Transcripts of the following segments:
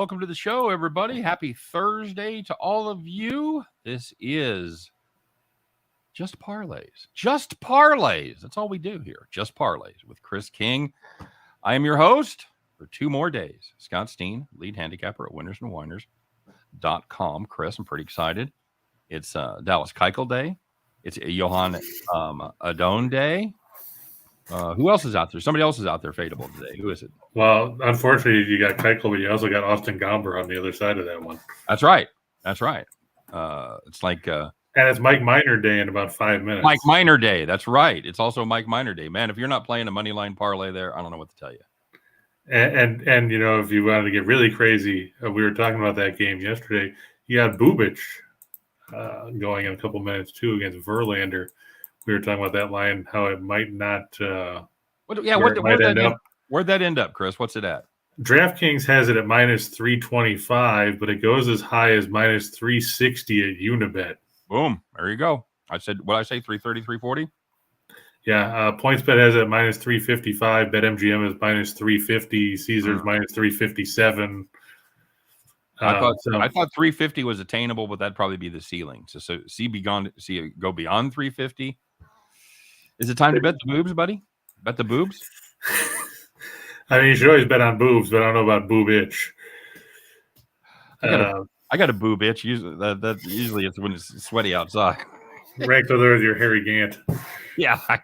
welcome to the show, everybody. Happy Thursday to all of you. This is Just Parlays. Just Parlays. That's all we do here. Just Parlays with Chris King. I am your host for 2 more days. Scott Steen, lead handicapper at winnersandwhiners.com. Chris, I'm pretty excited. It's Dallas Keuchel Day. It's Johan Adon Day. Who else is out there? Somebody else is out there fadeable today. Who is it? Well, unfortunately, you got Keuchel, but you also got Austin Gomber on the other side of that one. That's right. It's like and it's Mike Minor Day in about 5 minutes. Mike Minor Day. That's right. It's also Mike Minor Day. Man, if you're not playing a money line parlay there, I don't know what to tell you. And you know, if you wanted to get really crazy, we were talking about that game yesterday. You got Bubic going in a couple minutes too against Verlander. We were talking about that line, how it might not. Where'd that end up, Chris? What's it at? DraftKings has it at minus 325, but it goes as high as minus 360 at Unibet. Boom. There you go. I said, what I say, 330, 340? Yeah. PointsBet has it at minus 355. BetMGM is minus 350. Caesars minus 357. I thought 350 was attainable, but that'd probably be the ceiling. So go beyond 350. Is it time to bet the boobs, buddy? Bet the boobs? I mean, you should always bet on boobs, but I don't know about Bubic. I got a boob itch. Usually it's when it's sweaty outside. Right there with your Harry Gant. Yeah, I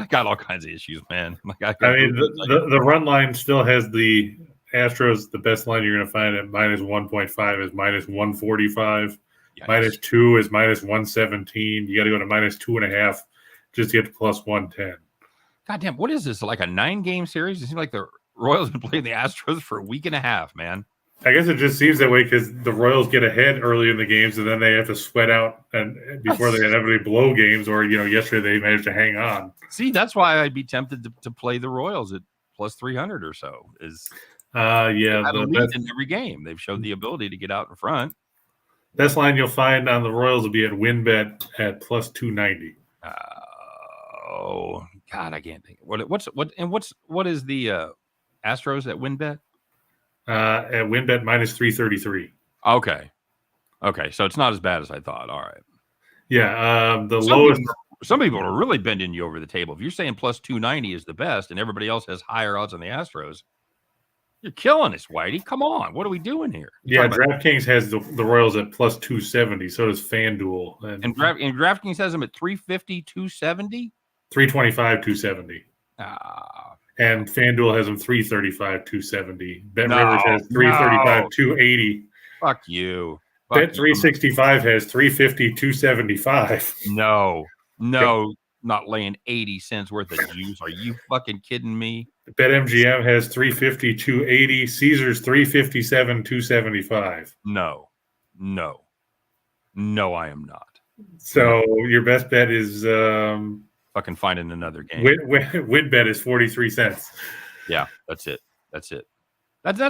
got all kinds of issues, man. The run line still has the Astros. The best line you're going to find at minus 1.5 is minus 145. Yikes. Minus 2 is minus 117. You got to go to minus 2.5 just to get to plus 110. Goddamn, what is this? Like a 9-game series? It seems like the Royals have been playing the Astros for a week and a half, man. I guess it just seems that way because the Royals get ahead early in the games and then they have to sweat out and before they inevitably blow games. Or yesterday they managed to hang on. See, that's why I'd be tempted to play the Royals at plus 300 or so. In every game, they've showed the ability to get out in front. Best line you'll find on the Royals will be at WinBet at plus 290. Oh God, I can't think. What is the Astros at WinBet? At WinBet minus 333. Okay, so it's not as bad as I thought. All right. Yeah, lowest. Some people are really bending you over the table. If you're saying plus 290 is the best, and everybody else has higher odds on the Astros, you're killing us, Whitey. Come on, what are we doing here? DraftKings has the Royals at plus 270. So does FanDuel, and DraftKings has them at 350, 270, 325, 270. And FanDuel has them 335, 270. Rivers has 335, 280. Fuck you. Bet 365 has 350, 275. No, not laying 80 cents worth of juice. Are you fucking kidding me? BetMGM has 350, 280. Caesars 357, 275. No, I am not. So your best bet is fucking finding another game. Win bet is 43 cents. Yeah, that's it. That's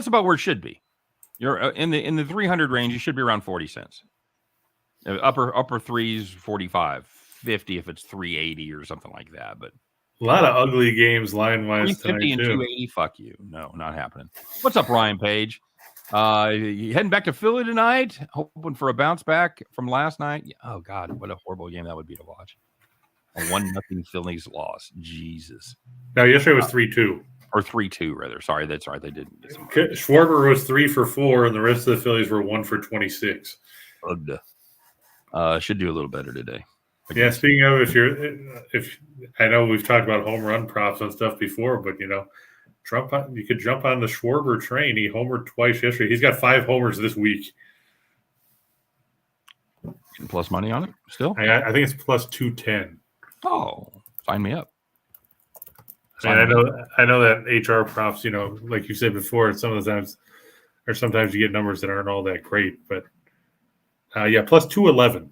about where it should be. You're in the 300 range. You should be around 40 cents. Upper threes, 45, 50 if it's 380 or something like that. But a lot of ugly games line wise. 350 and 280. Fuck you. No, not happening. What's up, Ryan Page? Heading back to Philly tonight, hoping for a bounce back from last night. Oh God, what a horrible game that would be to watch. A 1-0 Phillies loss. Jesus. No, yesterday was 3-2. Or 3-2, rather. Sorry, that's right. They didn't. Schwarber was 3 for 4, and the rest of the Phillies were 1 for 26. Should do a little better today. Yeah, speaking of, if I know we've talked about home run props and stuff before, but you could jump on the Schwarber train. He homered twice yesterday. He's got 5 homers this week. Getting plus money on it still? I think it's plus 210. Oh, sign me up. And I know that HR props, like you said before, sometimes you get numbers that aren't all that great, but plus 211.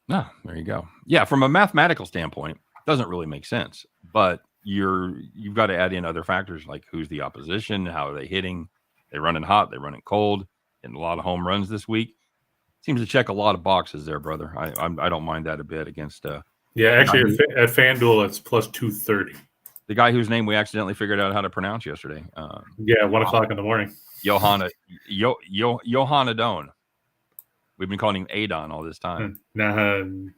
No, there you go. Yeah, from a mathematical standpoint, it doesn't really make sense. But you've got to add in other factors like who's the opposition, how are they hitting, they running hot, they running cold, getting a lot of home runs this week. Seems to check a lot of boxes there, brother. I don't mind that a bit against. Actually, at FanDuel it's plus 230. The guy whose name we accidentally figured out how to pronounce yesterday. 1 o'clock in the morning. Johannadone. We've been calling him Adon all this time. Not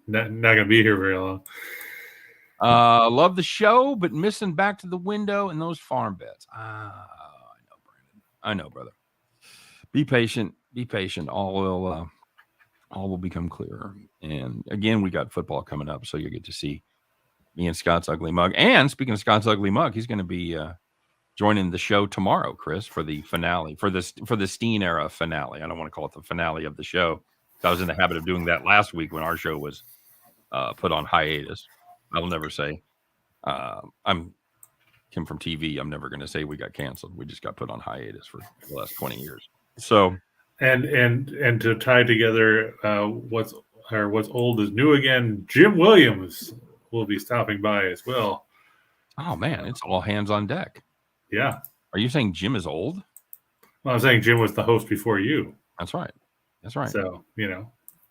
gonna be here very long. Love the show, but missing back to the window and those farm bets. I know, Brandon. I know, brother. Be patient. Be patient. All will become clearer. And again, we got football coming up, so you get to see me and Scott's Ugly Mug. And speaking of Scott's Ugly Mug, he's going to be joining the show tomorrow, Chris, for the finale, for the Steen era finale. I don't want to call it the finale of the show. I was in the habit of doing that last week when our show was put on hiatus. I will never say I'm Kim from TV. I'm never going to say we got canceled. We just got put on hiatus for the last 20 years. So and to tie together what's old is new again, Jim Williams will be stopping by as well. Oh man, it's all hands on deck. Yeah. Are you saying Jim is old? Well, I'm saying Jim was the host before you. That's right. That's right. So,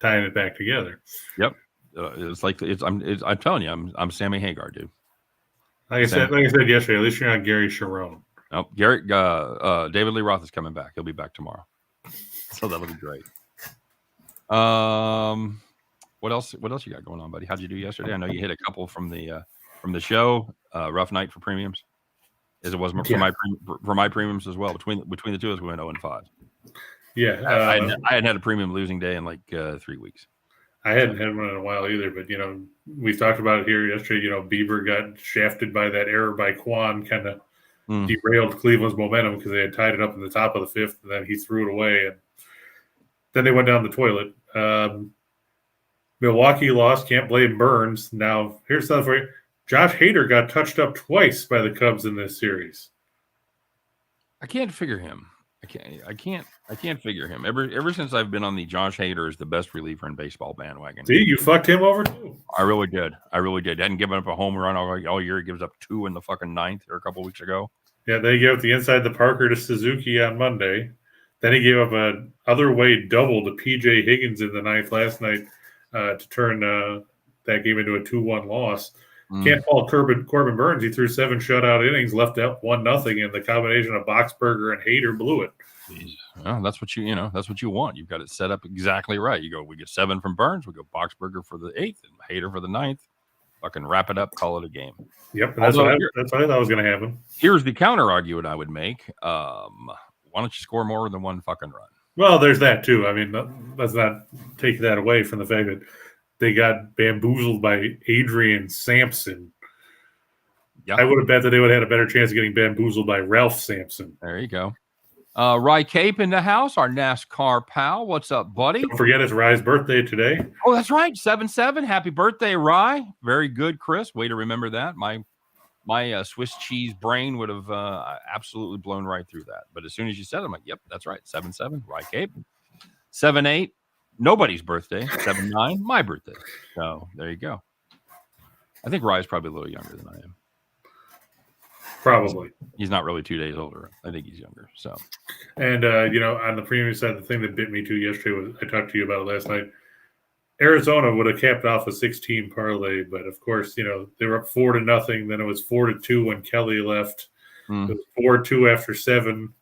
tying it back together. Yep. I'm telling you, I'm Sammy Hagar, dude. Like I said yesterday, at least you're not Gary Sharon. No, David Lee Roth is coming back. He'll be back tomorrow. So that'll be great. What else you got going on, buddy? How'd you do yesterday? I know you hit a couple from the show. Rough night for premiums, as it was for my premiums as well. Between the two of us, we went 0-5. Yeah, I hadn't had a premium losing day in like 3 weeks. I hadn't had one in a while either, but we talked about it here yesterday. Bieber got shafted by that error by Kwan, kind of derailed Cleveland's momentum because they had tied it up in the top of the fifth, and then he threw it away, and then they went down the toilet. Milwaukee lost. Can't blame Burns. Now here's something for you: Josh Hader got touched up twice by the Cubs in this series. I can't figure him. I can't figure him. Ever since I've been on the Josh Hader is the best reliever in baseball bandwagon. See, you fucked him over too. I really did. Hadn't given up a home run all year. He gives up 2 in the fucking ninth or a couple weeks ago. Yeah, they gave up the inside the Parker to Suzuki on Monday. Then he gave up an other way double to P.J. Higgins in the ninth last night to turn that game into a 2-1 loss. Can't fault Corbin Burns. He threw 7 shutout innings, left up 1-0, and the combination of Boxberger and Hader blew it. Well, that's what you want. You've got it set up exactly right. We get 7 from Burns, we go Boxberger for the 8th, and Hader for the 9th. Fucking wrap it up, call it a game. Yep, that's what I thought was going to happen. Here's the counter argument I would make. Why don't you score more than 1 fucking run? Well, there's that too. I mean, let's not take that away from the fact that they got bamboozled by Adrian Sampson. Yep. I would have bet that they would have had a better chance of getting bamboozled by Ralph Sampson. There you go. Rye Cape in the house, our NASCAR pal. What's up, buddy? Don't forget it's Rye's birthday today. Oh, that's right. 7-7. Happy birthday, Rye. Very good, Chris. Way to remember that. My Swiss cheese brain would have absolutely blown right through that. But as soon as you said it, I'm like, yep, that's right. 7-7. Rye Cape. 7-8. Nobody's birthday. 7-9, my birthday. So there you go. I think Rye's probably a little younger than I am. Probably. He's not really 2 days older. I think he's younger. So, and on the premium side, the thing that bit me too yesterday was I talked to you about it last night. Arizona would have capped off a 16 parlay, but of course, they were up 4-0. Then it was 4-2 when Kelly left. It was 4-2 after 7.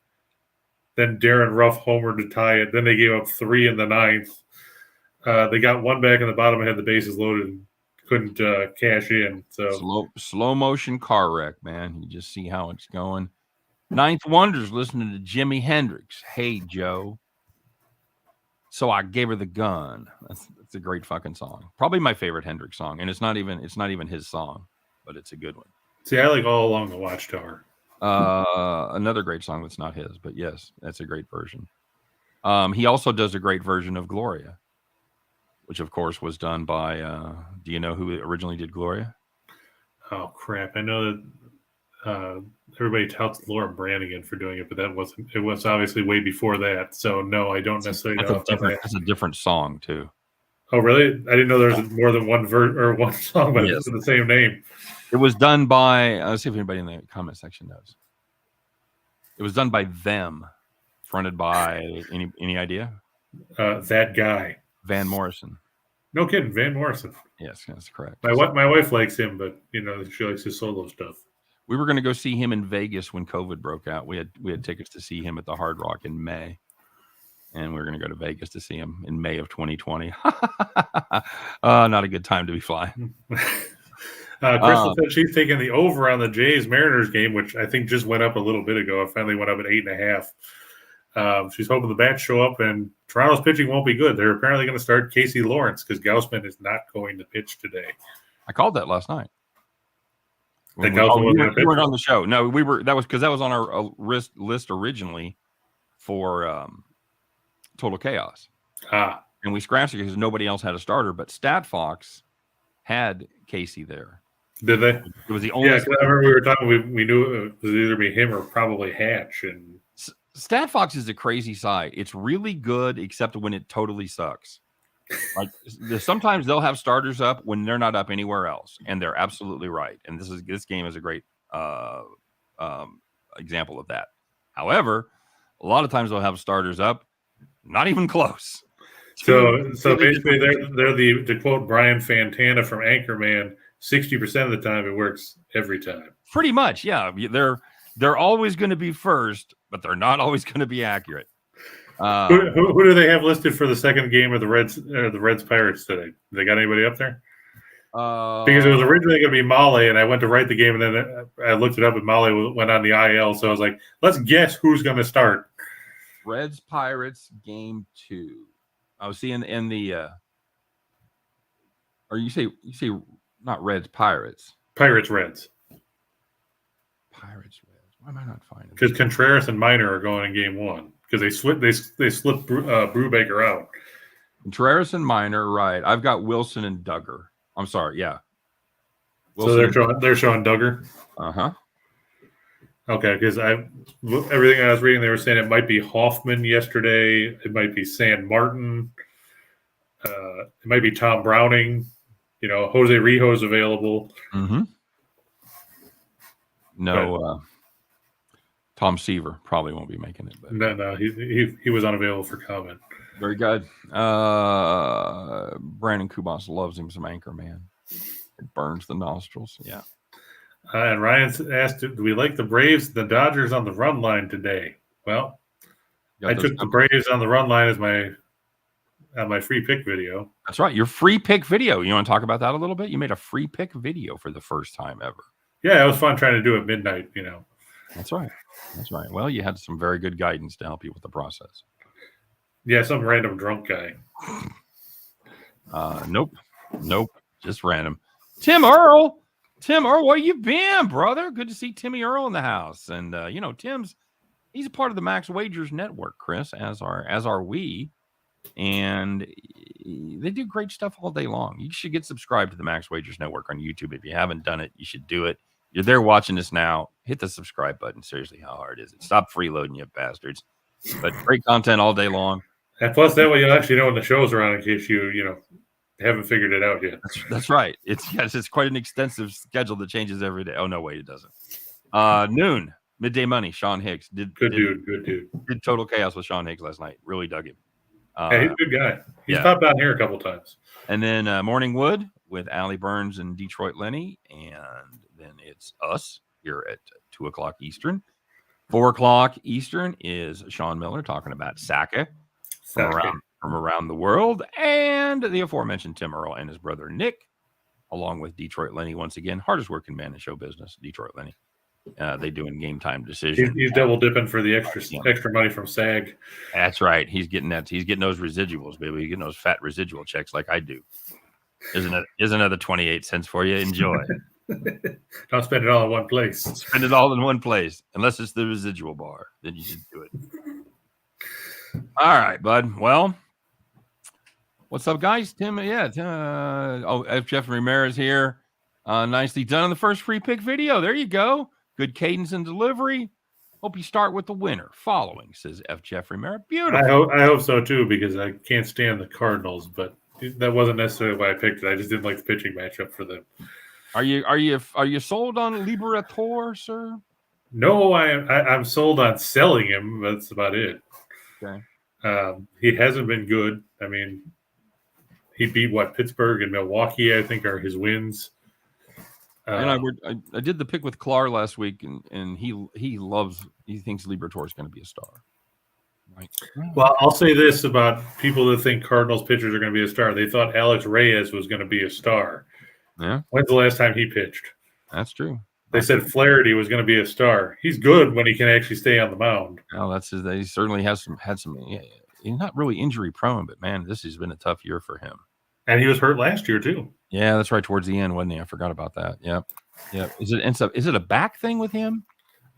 Then Darren Ruff homered to tie it. Then they gave up 3 in the ninth. They got 1 back in the bottom and had the bases loaded and couldn't cash in. So slow motion car wreck, man. You just see how it's going. Ninth Wonders listening to Jimi Hendrix. Hey, Joe. So I gave her the gun. That's a great fucking song. Probably my favorite Hendrix song, and it's not even his song, but it's a good one. See, I like All Along the Watchtower. Another great song that's not his, but yes, that's a great version. He also does a great version of Gloria, which of course was done by do you know who originally did Gloria? Oh crap, I know that everybody touts Laura Branigan for doing it, but it was obviously way before that, so no, I don't necessarily know. That's a different song too. Oh really? I didn't know there was more than one one song, but it's the same name. It was done by, let's see if anybody in the comment section knows. It was done by them, fronted by any idea? That guy. Van Morrison. No kidding, Van Morrison. Yes, that's correct. My wife likes him, but she likes his solo stuff. We were going to go see him in Vegas when COVID broke out. We had tickets to see him at the Hard Rock in May, and we were going to go to Vegas to see him in May of 2020. Not a good time to be flying. Crystal said she's taking the over on the Jays Mariners game, which I think just went up a little bit ago. It finally went up at 8.5. She's hoping the bats show up, and Toronto's pitching won't be good. They're apparently going to start Casey Lawrence because Gausman is not going to pitch today. I called that last night. We weren't on the show. No, we were. That was because that was on our list originally for Total Chaos. And we scratched it because nobody else had a starter, but StatFox had Casey there. Did they? It was the only. Yeah, I remember we were talking. We knew it was either be him or probably Hatch. And StatFox is a crazy site. It's really good, except when it totally sucks. Like sometimes they'll have starters up when they're not up anywhere else, and they're absolutely right. And this game is a great example of that. However, a lot of times they'll have starters up, not even close. So basically, they're to quote Brian Fantana from Anchorman, 60% of the time it works every time. Pretty much, yeah. They're always going to be first, but they're not always going to be accurate. Who do they have listed for the second game of the Reds Pirates today? They got anybody up there? Because it was originally going to be Mahle, and I went to write the game, and then I looked it up, and Mahle went on the IL. So I was like, let's guess who's going to start. Reds Pirates game 2. I was seeing in the or you say not Reds Pirates. Pirates Reds. Why am I not finding? Because Contreras and Minor are going in game 1. Because they slipped Brubaker out. Contreras and Minor, right? I've got Wilson and Duggar. I'm sorry, yeah. Wilson so they're showing Duggar. Okay, because everything I was reading, they were saying it might be Hoffman yesterday. It might be San Martin. It might be Tom Browning. Jose Rijo's available. Mm-hmm. No. Tom Seaver probably won't be making it. But no, he was unavailable for comment. Very good. Brandon Kubas loves him some Anchorman. It burns the nostrils. Yeah. And Ryan asked, do we like the Braves, the Dodgers on the run line today? Well, I took the Braves on the run line as my free pick video. That's right. Your free pick video. You want to talk about that a little bit? You made a free pick video for the first time ever. Yeah, it was fun trying to do it at midnight, That's right. Well, you had some very good guidance to help you with the process. Yeah, some random drunk guy. Nope. Just random. Tim Earl, where you been, brother? Good to see Timmy Earl in the house. And he's a part of the Max Wagers Network, Chris, as are we. And they do great stuff all day long. You should get subscribed to the Max Wagers Network on YouTube. If you haven't done it, you should do it. You're there watching this now. Hit the subscribe button. Seriously, how hard is it? Stop freeloading, you bastards. But great content all day long. And plus, that way you'll actually know when the shows are on in case you haven't figured it out yet. That's right. It's quite an extensive schedule that changes every day. Oh, no, wait, it doesn't. Noon, Midday Money, Sean Hicks. Good dude. Did Total Chaos with Sean Hicks last night. Really dug him. Hey, he's a good guy. He's popped down here a couple times. And then Morning Wood with Allie Burns and Detroit Lenny. And then it's us here at 2 o'clock Eastern. 4 o'clock Eastern is Sean Miller talking about sake from around the world. And the aforementioned Tim Earl and his brother Nick, along with Detroit Lenny once again. Hardest working man in show business, Detroit Lenny. They do in game time decision. He's double dipping for the extra money from SAG. That's right. He's getting those residuals, baby. He's getting those fat residual checks like I do. Here's another 28 cents for you. Enjoy. Don't spend it all in one place. Spend it all in one place, unless it's the residual bar. Then you should do it. All right, bud. Well, what's up, guys? Tim, F. Jeff Ramirez here. Nicely done on the first free pick video. There you go. Good cadence and delivery. Hope you start with the winner. Following, says F. Jeffrey Merritt. Beautiful. I hope so too, because I can't stand the Cardinals, but that wasn't necessarily why I picked it. I just didn't like the pitching matchup for them. Are you sold on Liberator, sir? No, I'm sold on selling him. That's about it. Okay. He hasn't been good. I mean, he beat Pittsburgh and Milwaukee, I think, are his wins. And I did the pick with Clar last week, and he thinks Liberatore is going to be a star. Right. Well, I'll say this about people that think Cardinals pitchers are going to be a star. They thought Alex Reyes was going to be a star. Yeah. When's the last time he pitched? That's true. They said Flaherty was going to be a star. He's good when he can actually stay on the mound. Well, he certainly had some. Yeah, he's not really injury prone, but man, this has been a tough year for him. And he was hurt last year too. Yeah, that's right. Towards the end, wasn't he? I forgot about that. Yep. Is it a back thing with him?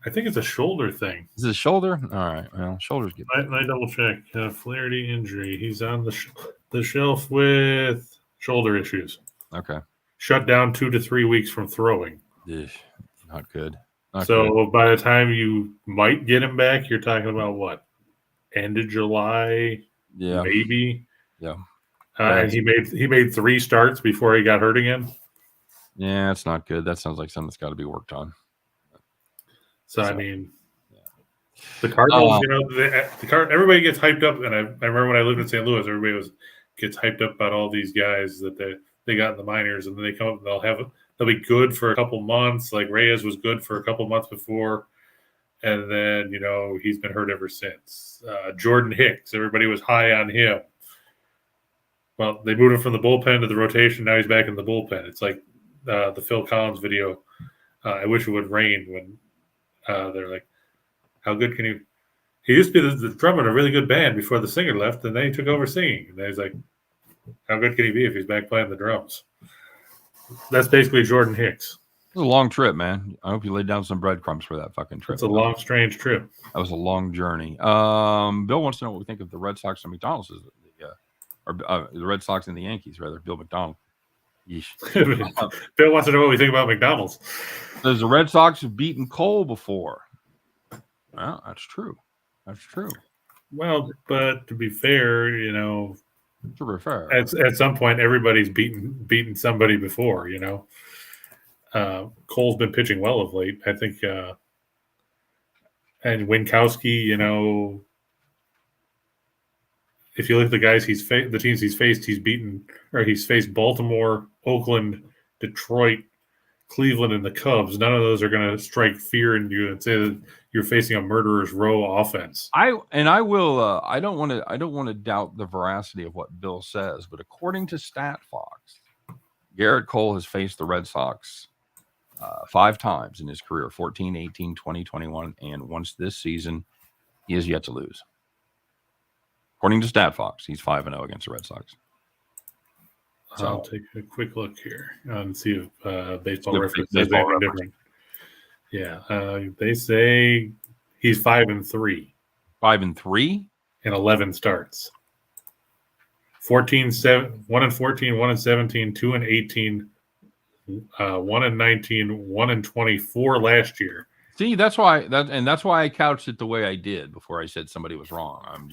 I think it's a shoulder thing. Is it a shoulder? All right. Well, shoulders get. I double check. Flaherty injury. He's on the shelf with shoulder issues. Okay. Shut down 2 to 3 weeks from throwing. Not good. By the time you might get him back, you're talking about what? End of July? Yeah. Maybe. Yeah. And he made 3 starts before he got hurt again. Yeah, it's not good. That sounds like something that's got to be worked on. I mean, the Cardinals, everybody gets hyped up. And I remember when I lived in St. Louis, everybody gets hyped up about all these guys that they got in the minors, and then they come up and they'll be good for a couple months. Like Reyes was good for a couple months before, and then he's been hurt ever since. Jordan Hicks, everybody was high on him. Well, they moved him from the bullpen to the rotation. Now he's back in the bullpen. It's like the Phil Collins video. I wish it would rain when they're like, how good can he? He used to be the drummer in a really good band before the singer left, and then he took over singing. And then he's like, how good can he be if he's back playing the drums? That's basically Jordan Hicks. It was a long trip, man. I hope you laid down some breadcrumbs for that fucking trip. It's a long, strange trip. That was a long journey. Bill wants to know what we think of the Red Sox and McDonald's. Or the Red Sox and the Yankees, rather. Bill McDonald. Bill wants to know what we think about McDonald's. Does the Red Sox have beaten Cole before? Well, that's true. That's true. Well, but to be fair, at some point everybody's beaten somebody before. Cole's been pitching well of late, I think, and Winkowski. If you look at the guys the teams he's faced, he's faced Baltimore, Oakland, Detroit, Cleveland, and the Cubs. None of those are going to strike fear in you and say that you're facing a murderer's row offense. I don't want to doubt the veracity of what Bill says, but according to StatFox, Garrett Cole has faced the Red Sox 5 times in his career: 14, 18, 20, 21, and once this season. He has yet to lose. According to StatFox, he's 5-0 against the Red Sox. So I'll take a quick look here and see if Baseball Reference says anything different. Yeah, they say he's 5-3. 5-3 in 11 starts. 14-7, 1-14, 1-17, 2-18, 1-19, 1-24 last year. See, that's why I couched it the way I did before I said somebody was wrong.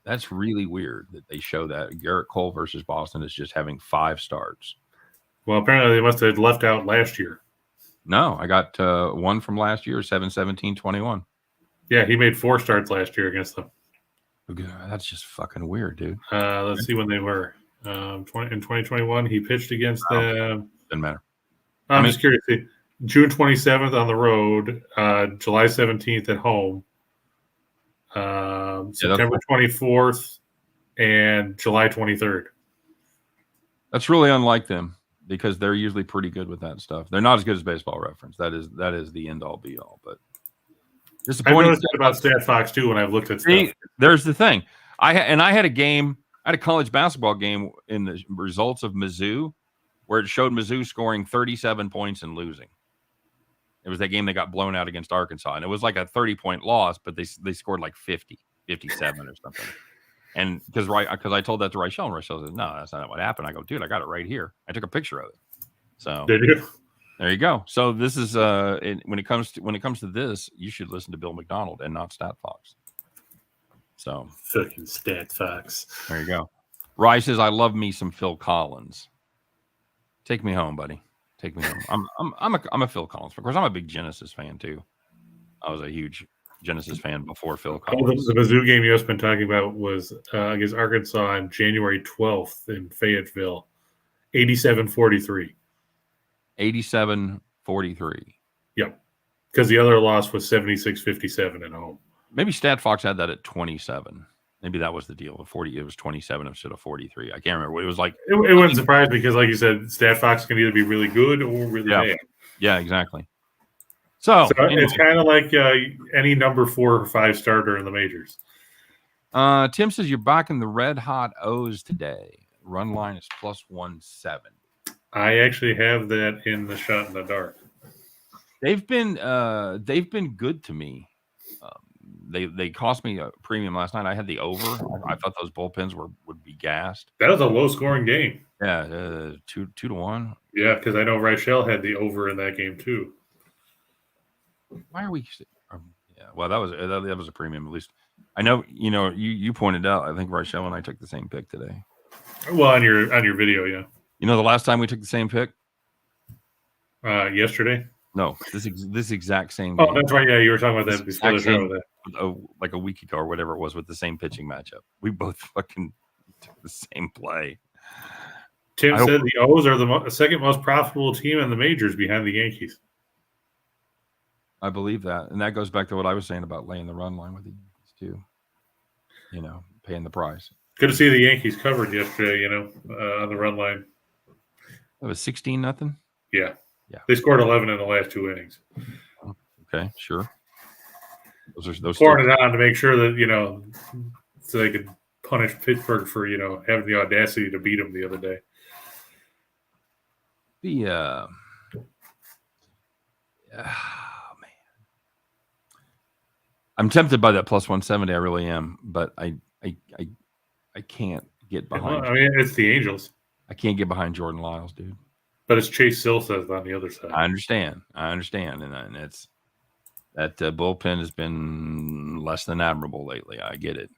That's really weird that they show that Garrett Cole versus Boston is just having 5 starts. Well, apparently they must have left out last year. No, I got one from last year, 7-17-21. Yeah, he made 4 starts last year against them. That's just fucking weird, dude. Let's see when they were. In 2021, he pitched against them. Doesn't matter. I'm just curious. June 27th on the road, July 17th at home, September 24th, and July 23rd. That's really unlike them because they're usually pretty good with that stuff. They're not as good as Baseball Reference. That is the end all be all. But I've noticed that about StatFox too when I've looked at stuff. There's the thing. I had a college basketball game in the results of Mizzou where it showed Mizzou scoring 37 points and losing. It was that game they got blown out against Arkansas, and it was like a 30-point loss, but they scored like 50, 57 or something. And because I told that to Rachel, and Rachel said, "No, that's not what happened." I go, "Dude, I got it right here. I took a picture of it." So did you? There you go. So this is when it comes to this, you should listen to Bill McDonald and not StatFox. So fucking StatFox. There you go. Rye says, "I love me some Phil Collins. Take me home, buddy. Take me home." I'm a Phil Collins fan. Of course, I'm a big Genesis fan too. I was a huge Genesis fan before Phil Collins. The Mizzou game you just been talking about was against Arkansas on January 12th in Fayetteville, 87-43. 87-43. Yep. Because the other loss was 76-57 at home. Maybe StatFox had that at 27. Maybe that was the deal. 40, it was 27 instead of 43. I can't remember what it was like. It wouldn't surprise me because, like you said, StatFox can either be really good or really bad. Yeah, exactly. So anyway. It's kind of like any number 4 or 5 starter in the majors. Tim says you're backing the red hot O's today. Run line is +170. I actually have that in the shot in the dark. They've been good to me. They cost me a premium last night. I had the over. I thought those bullpens would be gassed. That was a low scoring game. Yeah, 2-1. Yeah, because I know Reichel had the over in that game too. Why are we? Yeah, well, that was a premium. At least I know. You pointed out. I think Reichel and I took the same pick today. Well, on your video, yeah. The last time we took the same pick. Yesterday. No, this exact same game. Oh, that's right. Yeah, you were talking about that before the show. Like a week ago or whatever it was with the same pitching matchup. We both fucking took the same play. Tim said the O's are the second most profitable team in the majors behind the Yankees. I believe that. And that goes back to what I was saying about laying the run line with the Yankees too. Paying the price. Good to see the Yankees covered yesterday, on the run line. It was 16-0? Yeah. Yeah. They scored 11 in the last 2 innings. Okay, sure. Those pouring it on to make sure that, so they could punish Pittsburgh for, having the audacity to beat them the other day. Man. I'm tempted by that +170. I really am, but I can't get behind. Well, it's the Angels. I can't get behind Jordan Lyles, dude. But it's Chase Silseth on the other side. I understand, and it's that bullpen has been less than admirable lately. I get it.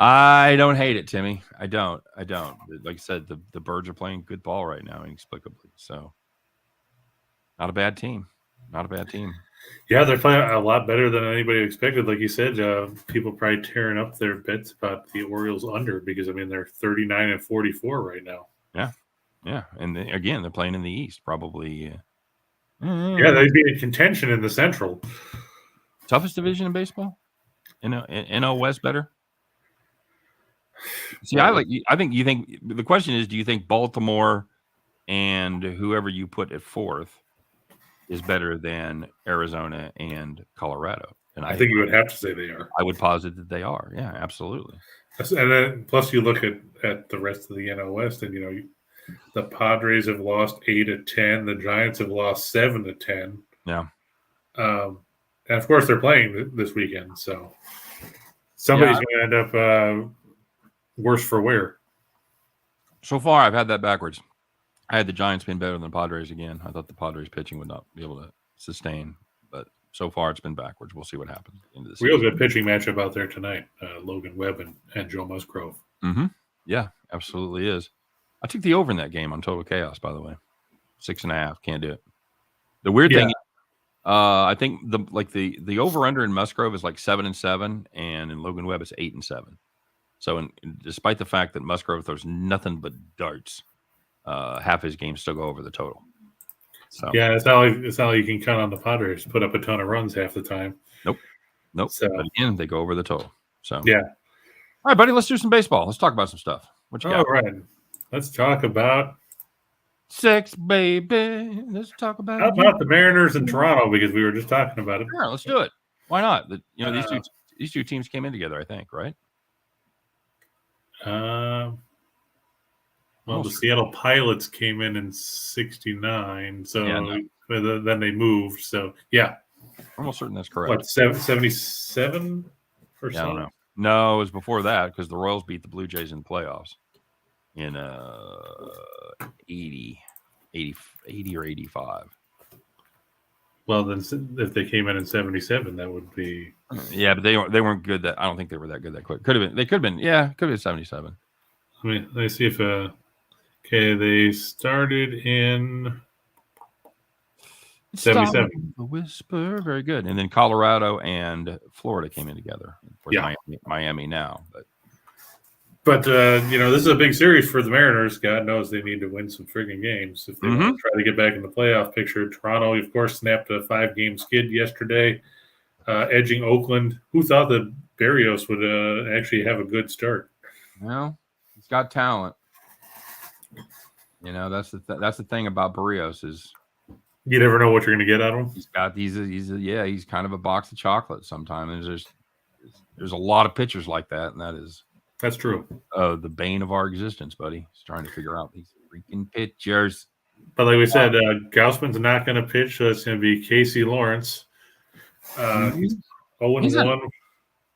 I don't hate it, Timmy. I don't. Like I said, the Birds are playing good ball right now, inexplicably. So, not a bad team. Yeah, they're playing a lot better than anybody expected. Like you said, people probably tearing up their bets about the Orioles under because, they're 39-44 right now. Yeah. And they're playing in the East, probably. Yeah, they'd be in contention in the Central. Toughest division in baseball? NL West better? See, I think you think the question is, do you think Baltimore and whoever you put at fourth is better than Arizona and Colorado? And I think you would have to say they are. I would posit that they are. Yeah, absolutely. And then plus you look at the rest of the NL West, and the Padres have lost 8 of 10. The Giants have lost 7 of 10. Yeah. And of course they're playing this weekend, so somebody's going to end up worse for wear. So far, I've had that backwards. I had the Giants being better than the Padres again. I thought the Padres pitching would not be able to sustain, but so far it's been backwards. We'll see what happens. Real good pitching matchup out there tonight. Logan Webb and Joe Musgrove. Mm-hmm. Yeah, absolutely is. I took the over in that game on Total Chaos, by the way. 6.5. Can't do it. The weird thing, I think the over under in Musgrove is like 7-7, and in Logan Webb is 8-7. So, despite the fact that Musgrove throws nothing but darts, half his games still go over the total. So yeah, it's not like you can count on the Padres put up a ton of runs half the time. Nope. So, but again, they go over the total. So yeah. All right, buddy. Let's do some baseball. Let's talk about some stuff. What you got? All right. Let's talk about sex, baby. Let's talk about. How about the Mariners in Toronto? Because we were just talking about it. Sure, let's do it. Why not? These two teams came in together, I think, right? Well, the Seattle Pilots came in '69, so then they moved. So yeah, almost certain that's correct. What 77 or so? I don't know. No, it was before that because the Royals beat the Blue Jays in the playoffs in 80 or 85. Well, then if they came in '77, that would be but they weren't good. I don't think they were that good that quick. Could have been. They could have been. Yeah, could have been '77. Let me see if they started in 77. The whisper, very good. And then Colorado and Florida came in together. Of course, Miami now, but But, this is a big series for the Mariners. God knows they need to win some frigging games if they want to try to get back in the playoff picture. Toronto, of course, snapped a 5-game skid yesterday, edging Oakland. Who thought that Berrios would actually have a good start? Well, he's got talent. That's the thing about Berrios is you never know what you're going to get out of him. He's got he's kind of a box of chocolates sometimes. There's a lot of pitchers like that, and that's true. The bane of our existence, buddy. He's trying to figure out these freaking pitchers. But like we said, Gausman's not going to pitch, so it's going to be Casey Lawrence. He's 0-1.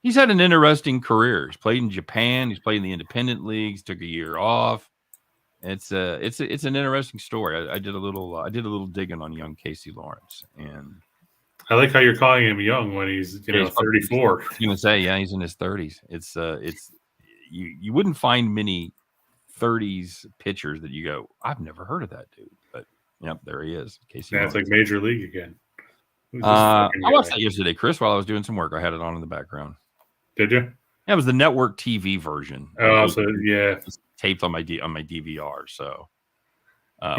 He's had an interesting career. He's played in Japan. He's played in the independent leagues. Took a year off. It's an interesting story. I did a little digging on young Casey Lawrence, and I like how you're calling him young when he's 34. I was going to say, yeah, he's in his 30s. It's you wouldn't find many 30s pitchers that you go, I've never heard of that dude. But yep, there he is. Casey. Yeah, it's like Major League again. I watched that yesterday, Chris, while I was doing some work. I had it on in the background. Did you? Yeah, it was the network TV version. Oh, so yeah, it's taped on my DVR. So I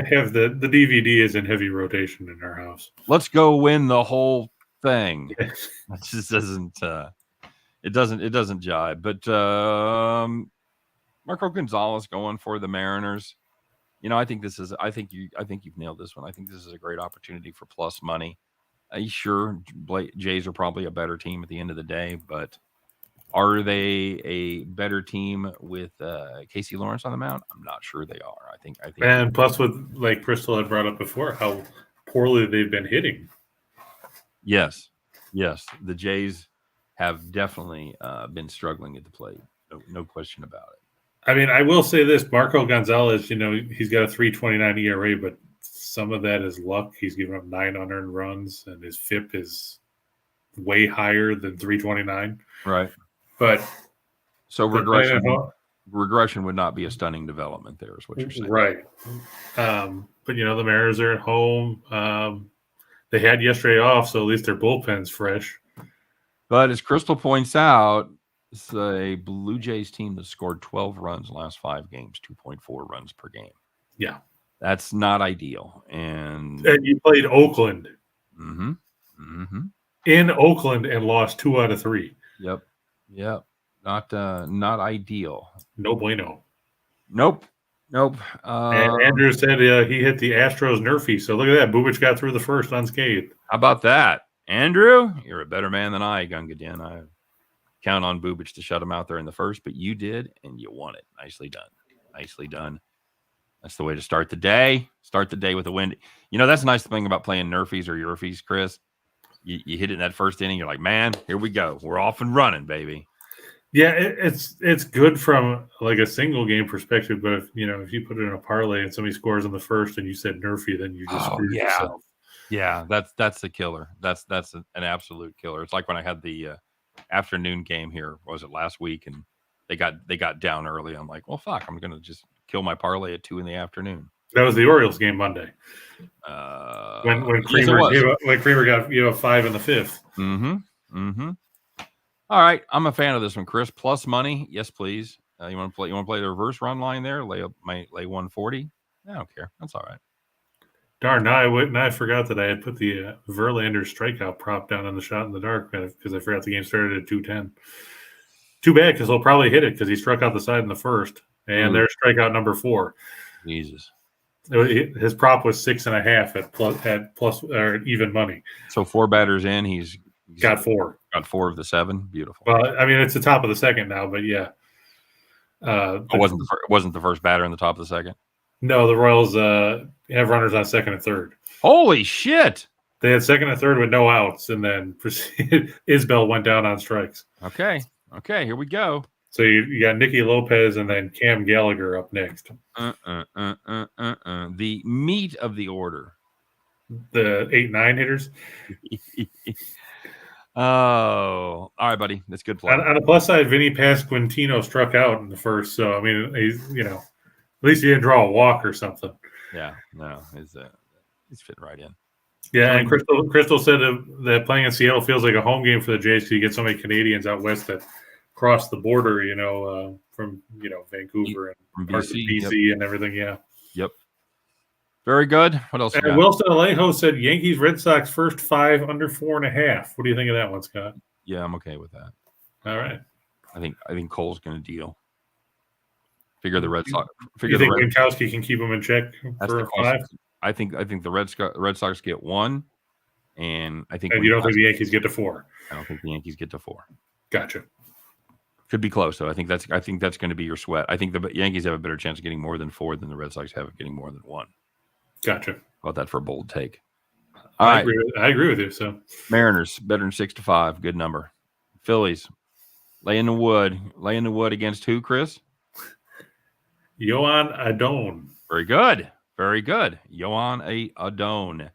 have the DVD is in heavy rotation in our house. Let's go win the whole thing. That just doesn't. It doesn't jive. But Marco Gonzalez going for the Mariners. I think you've nailed this one. I think this is a great opportunity for plus money. Sure, Jays are probably a better team at the end of the day, but are they a better team with Casey Lawrence on the mound? I'm not sure they are. I think. And plus, with like Crystal had brought up before, how poorly they've been hitting. Yes, the Jays have definitely been struggling at the plate. No question about it. I mean, I will say this: Marco Gonzalez, he's got a 3.29 ERA, but some of that is luck. He's given up 9 unearned runs, and his FIP is way higher than 3.29. Right. But so regression would not be a stunning development there, is what you're saying. Right. But the Mariners are at home. They had yesterday off, so at least their bullpen's fresh. But as Crystal points out, it's a Blue Jays team that scored 12 runs in the last 5 games, 2.4 runs per game. Yeah. That's not ideal. And you played Oakland. Mm-hmm. Mm-hmm. In Oakland and lost 2 out of 3. Yep. Not ideal. No bueno. Nope. And Andrew said he hit the Astros nerfy. So look at that. Bubic got through the first unscathed. How about that? Andrew, you're a better man than I, Gungadin. I count on Bubic to shut him out there in the first, but you did, and you won it. Nicely done. That's the way to start the day. Start the day with a win. That's the nice thing about playing nerfies or Yerfies, Chris. You hit it in that first inning, you're like, man, here we go. We're off and running, baby. Yeah, it's good from like a single game perspective, but if you put it in a parlay and somebody scores in the first and you said nerfy, then you just screwed yourself. Yeah, that's the killer. That's an absolute killer. It's like when I had the afternoon game here. Was it last week? And they got down early. I'm like, well, fuck, I'm gonna just kill my parlay at 2 p.m. That was the Orioles game Monday. When Creamer got 5 in the 5th. Mm-hmm. All right, I'm a fan of this one, Chris. Plus money, yes, please. You want to play the reverse run line there? Lay 140. I don't care. That's all right. Darn, now I forgot that I had put the Verlander strikeout prop down on the shot in the dark because I forgot the game started at 2:10. Too bad, because he'll probably hit it because he struck out the side in the first, and there's strikeout number 4. Jesus. His prop was 6.5 at plus or even money. So 4 batters in, he's got 4. Got 4 of the 7. Beautiful. Well, I mean, it's the top of the second now, but yeah. It wasn't the first batter in the top of the second. No, the Royals have runners on second and third. Holy shit! They had second and third with no outs, and then Isbell went down on strikes. Okay, here we go. So you got Nicky Lopez and then Cam Gallagher up next. The meat of the order. The 8-9 hitters. Oh, all right, buddy. That's good play. On the plus side, Vinny Pasquantino struck out in the first, so I mean, he's at least he didn't draw a walk or something. Yeah, no, he's fitting right in. Yeah, and Crystal said that playing in Seattle feels like a home game for the Jays because you get so many Canadians out west that across the border, from Vancouver From and parts of BC, BC and everything. Yeah. Yep. Very good. What else? And Wilson Alejo said Yankees Red Sox first 5 under 4.5. What do you think of that one, Scott? Yeah, I'm okay with that. All right. I think Cole's going to deal. Figure the Red Sox. You think Winkowski can keep him in check for 5? I think the Red Sox get 1, and I think. And you don't think the Yankees get to 4? I don't think the Yankees get to 4. Gotcha. Could be close though. I think that's going to be your sweat. I think the Yankees have a better chance of getting more than 4 than the Red Sox have of getting more than 1. Gotcha. How about that for a bold take? I agree with you. So Mariners better than 6-5. Good number. Phillies lay in the wood against who, Chris? Yohan Adon. Very good. Yohan Adon.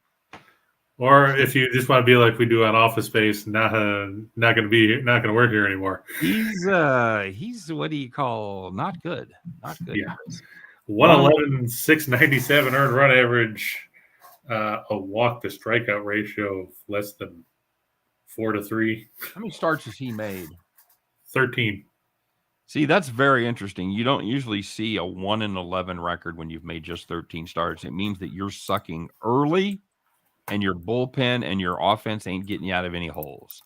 Or if you just want to be like we do on Office Space, not going to work here anymore. He's what do you call not good? Not good. Yeah. 111, 697 earned run average, a walk to strikeout ratio of less than 4-3. How many starts has he made? 13. See, that's very interesting. You don't usually see a 1-11 record when you've made just 13 starts. It means that you're sucking early, and your bullpen and your offense ain't getting you out of any holes.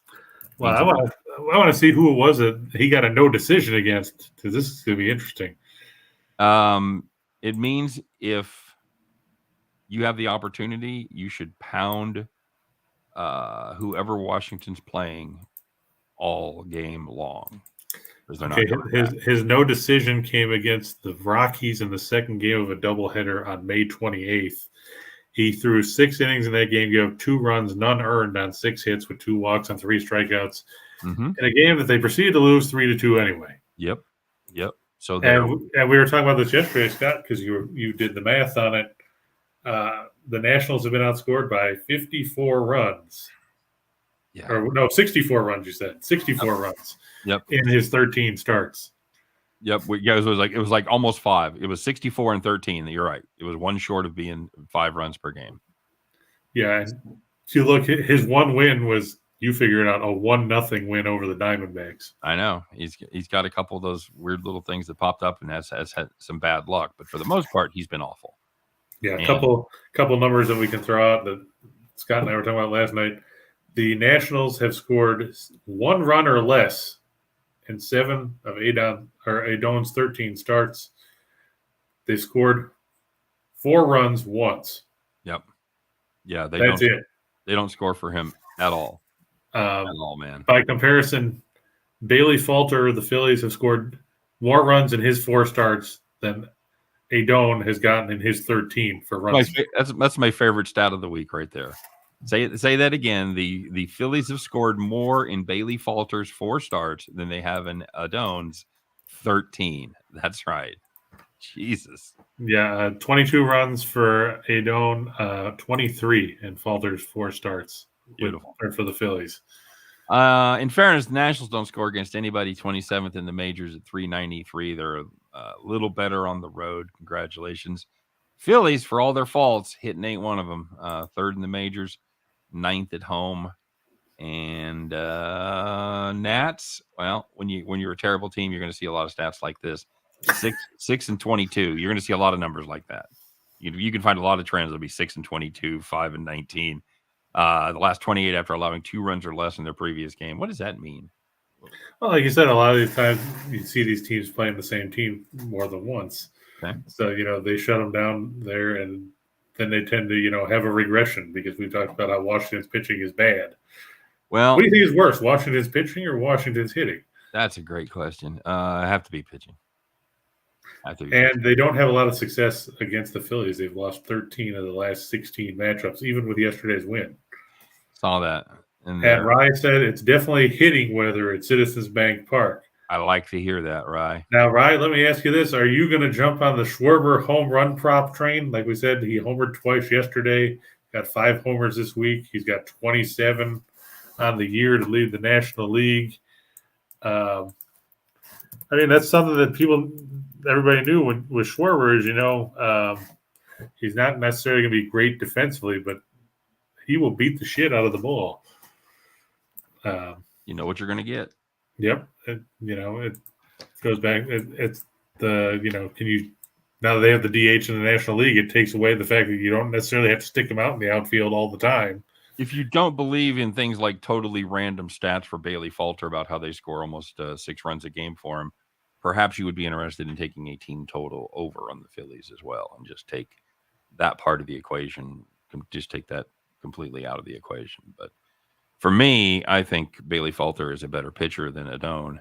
Well, I want to see who it was that he got a no decision against, because this is going to be interesting. It means if you have the opportunity, you should pound whoever Washington's playing all game long. Okay, his no decision came against the Rockies in the second game of a doubleheader on May 28th. He threw 6 innings in that game, gave 2 runs, none earned on 6 hits with 2 walks on 3 strikeouts. In a game that they proceeded to lose 3-2 anyway. Yep. So and we were talking about this yesterday, Scott, because you did the math on it. The Nationals have been outscored by 54 runs. Yeah. Or no, 64 runs. You said 64 runs. Yep. In his 13 starts. Yep. It was like almost 5. It was 64 and 13. You're right. It was 1 short of being 5 runs per game. Yeah. And if you look, his one win was, you figure it out, a 1-0 win over the Diamondbacks. I know. He's got a couple of those weird little things that popped up and has had some bad luck, but for the most part, he's been awful. Yeah, a couple numbers that we can throw out that Scott and I were talking about last night. The Nationals have scored 1 run or less in 7 of Adon's 13 starts. They scored 4 runs once. Yep. Yeah, that's it. They don't score for him at all. At all, man. By comparison, Bailey Falter, the Phillies, have scored more runs in his 4 starts than Adon has gotten in his 13 for runs. That's my favorite stat of the week right there. Say that again. The Phillies have scored more in Bailey Falter's 4 starts than they have in Adon's 13. That's right. Jesus. Yeah, 22 runs for Adon, 23 in Falter's 4 starts. Beautiful. For the Phillies. In fairness, the Nationals don't score against anybody. 27th in the majors at 393. They're a little better on the road. Congratulations. Phillies, for all their faults, hitting ain't one of them. 3rd in the majors, 9th at home. And Nats, well, when you're a terrible team, you're going to see a lot of stats like this. 6 and 22. You're going to see a lot of numbers like that. You can find a lot of trends. It'll be 6 and 22, 5 and 19. The last 28 after allowing 2 runs or less in their previous game. What does that mean? Well, like you said, a lot of these times you see these teams playing the same team more than once. Okay. So, they shut them down there, and then they tend to, have a regression because we talked about how Washington's pitching is bad. Well, what do you think is worse, Washington's pitching or Washington's hitting? That's a great question. I have to be pitching. They don't have a lot of success against the Phillies. They've lost 13 of the last 16 matchups, even with yesterday's win. Saw that. And Rye said it's definitely hitting weather at Citizens Bank Park. I like to hear that, Rye. Now, Rye, let me ask you this. Are you going to jump on the Schwarber home run prop train? Like we said, he homered twice yesterday, got 5 homers this week. He's got 27 on the year to lead the National League. That's something that everybody knew with Schwarber is, he's not necessarily going to be great defensively, but he will beat the shit out of the ball. You know what you're going to get. Yep. It goes back. It's can you, now that they have the DH in the National League, it takes away the fact that you don't necessarily have to stick them out in the outfield all the time. If you don't believe in things like totally random stats for Bailey Falter about how they score almost 6 runs a game for him, perhaps you would be interested in taking a team total over on the Phillies as well and just take that part of the equation, just take that completely out of the equation. But for me, I think Bailey Falter is a better pitcher than Adone,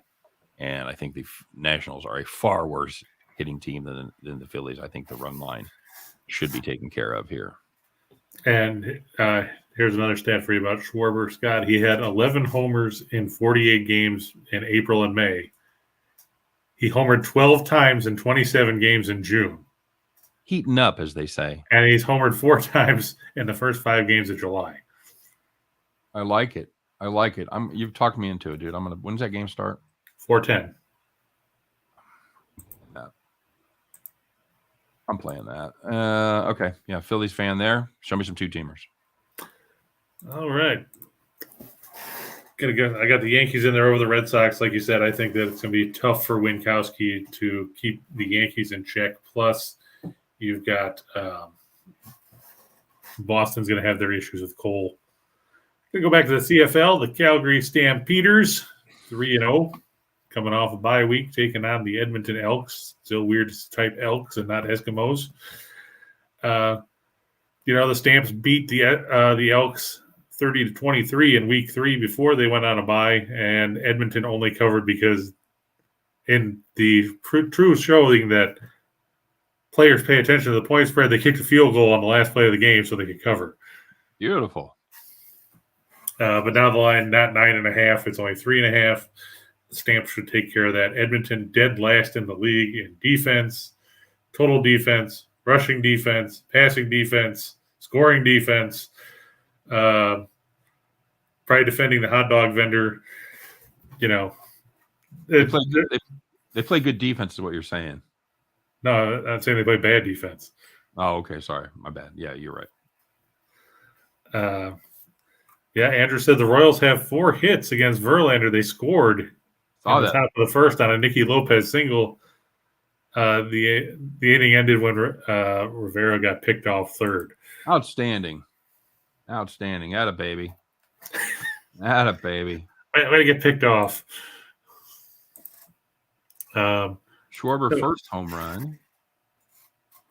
and I think the Nationals are a far worse hitting team than the Phillies. I think the run line should be taken care of here. And here's another stat for you about Schwarber, Scott. He had 11 homers in 48 games in April and May. He homered 12 times in 27 games in June. Heating up, as they say. And he's homered 4 times in the first 5 games of July. I like it. You've talked me into it, dude. When's that game start? 4:10. I'm playing that. Okay. Yeah, Phillies fan there. Show me some 2-teamers. All right. I got the Yankees in there over the Red Sox. Like you said, I think that it's going to be tough for Winkowski to keep the Yankees in check. Plus, you've got Boston's going to have their issues with Cole. Going to go back to the CFL. The Calgary Stampeders, 3-0. Coming off a bye week, taking on the Edmonton Elks. Still weird to type Elks and not Eskimos. The Stamps beat the Elks 30-23 in week 3 before they went on a bye, and Edmonton only covered because in the true showing that players pay attention to the point spread, they kicked a field goal on the last play of the game so they could cover. Beautiful. But now the line, not 9.5, it's only 3.5. The Stamps should take care of that. Edmonton dead last in the league in defense, total defense, rushing defense, passing defense, scoring defense. Probably defending the hot dog vendor. They play good defense is what you're saying. No, I'm saying they play bad defense. Oh, okay. Sorry. My bad. Yeah, you're right. Andrew said the Royals have 4 hits against Verlander. They scored at the top of the first on a Nicky Lopez single. The inning ended when Rivera got picked off third. Outstanding. Atta baby. Way to get picked off. Schwarber first home run.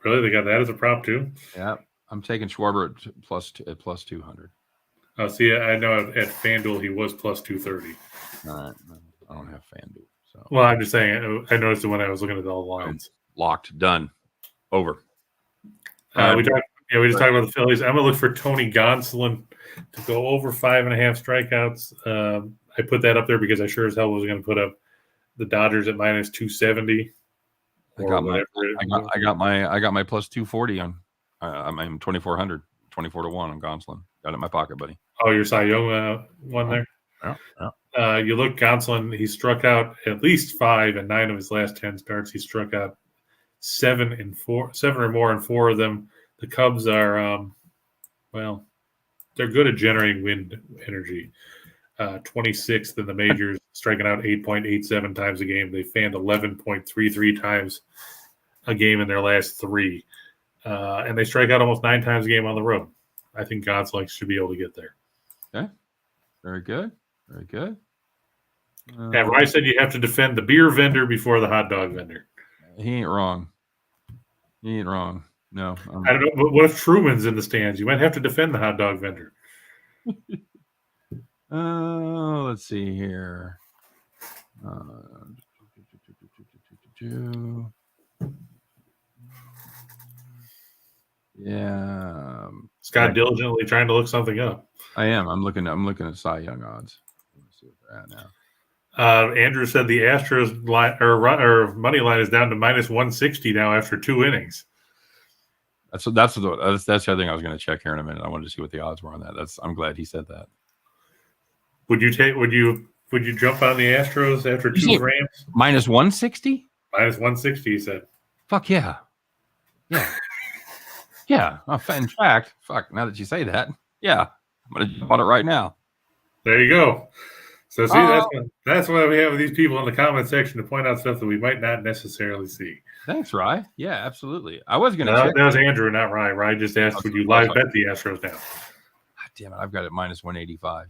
Really? They got that as a prop too? Yeah. I'm taking Schwarber at plus 200. Oh, see, I know at FanDuel he was plus 230. All right. I don't have FanDuel. So. Well, I'm just saying, I noticed it when I was looking at all the lines. Locked. Done. Over. We just talked about the Phillies. I'm going to look for Tony Gonsolin to go over 5.5 strikeouts. I put that up there because I sure as hell was going to put up the Dodgers at minus 270. I got my plus 240 on. I'm 2,400, 24-1 on Gonsolin. Got it in my pocket, buddy. Oh, your Cy Young one there. Yeah. You look, Gonsolin. He struck out at least 5 in 9 of his last 10 starts. He struck out 7 or more in 4 of them. The Cubs are, they're good at generating wind energy. 26th in the majors, striking out 8.87 times a game. They fanned 11.33 times a game in their last 3. And they strike out almost 9 times a game on the road. I think Gonsolin should be able to get there. Okay. Very good. Rice said you have to defend the beer vendor before the hot dog vendor. He ain't wrong. No. I don't know. But what if Truman's in the stands? You might have to defend the hot dog vendor. Let's see here. Yeah. Scott diligently trying to look something up. I am. I'm looking at Cy Young odds. Let's see what they're at now. Andrew said the Astros line or money line is down to minus 160 now after 2 innings. That's the other thing I was going to check here in a minute. I wanted to see what the odds were on that. I'm glad he said that. Would you jump on the Astros after 2 Rams? Minus 160? Minus 160, he said. Fuck yeah. Yeah. In fact, now that you say that, yeah, I'm going to jump on it right now. There you go. So see, that's why we have these people in the comment section to point out stuff that we might not necessarily see. Thanks, Rye. Yeah, absolutely. I was going to No, check. that was Andrew, not Rye. Rye just asked, would you live bet the Astros now? God damn it, I've got it minus 185.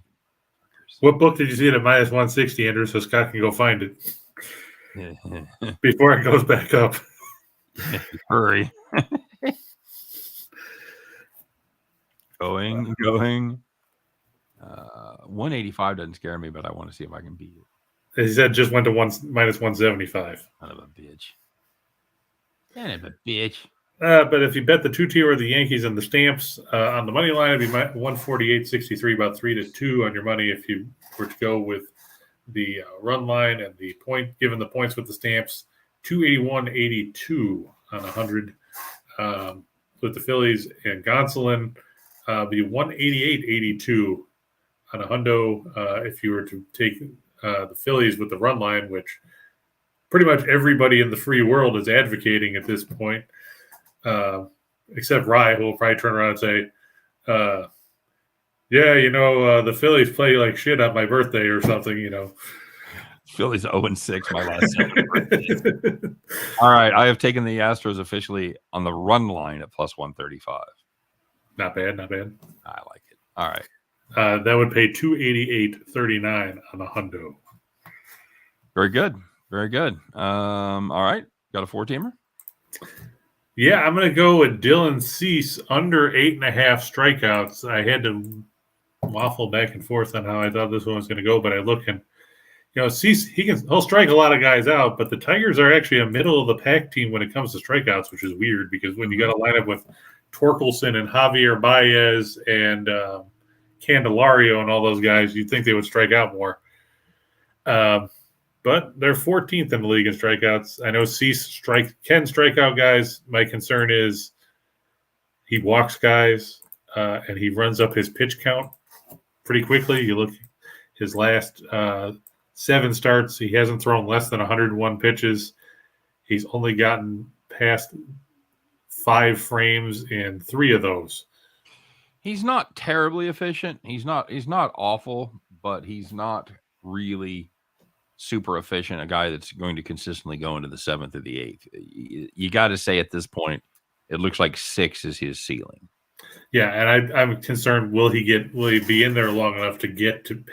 What book did you see it at minus 160, Andrew, so Scott can go find it before it goes back up? Hurry. Going. 185 doesn't scare me, but I want to see if I can beat it. He said just went to minus 175. Son of a bitch. Son of a bitch. But if you bet the 2-tier or the Yankees and the Stamps on the money line, it'd be 148.63, about 3-2 on your money if you were to go with the run line, and the point given the points with the Stamps, 281.82 on 100. With the Phillies and Gonsolin, be 188.82 on a hundo if you were to take the Phillies with the run line, which pretty much everybody in the free world is advocating at this point, except Rye, who will probably turn around and say, the Phillies play like shit on my birthday or something, Phillies 0-6, my last 7 birthdays. All right, I have taken the Astros officially on the run line at plus 135. Not bad. I like it. All right. That would pay 288.39 on a hundo. Very good. All right. Got a 4-teamer? Yeah, I'm going to go with Dylan Cease under 8.5 strikeouts. I had to waffle back and forth on how I thought this one was going to go, but I look and Cease, he'll strike a lot of guys out, but the Tigers are actually a middle of the pack team when it comes to strikeouts, which is weird because when you got a lineup with Torkelson and Javier Baez and Candelario and all those guys, you'd think they would strike out more. But they're 14th in the league in strikeouts. I know Cease can strike out guys. My concern is he walks guys and he runs up his pitch count pretty quickly. You look his last 7 starts, he hasn't thrown less than 101 pitches. He's only gotten past 5 frames in 3 of those. He's not terribly efficient. He's not awful, but he's not really super efficient, a guy that's going to consistently go into the 7th or the 8th. You got to say at this point, it looks like 6 is his ceiling. Yeah, and I'm concerned. Will he be in there long enough to get to 9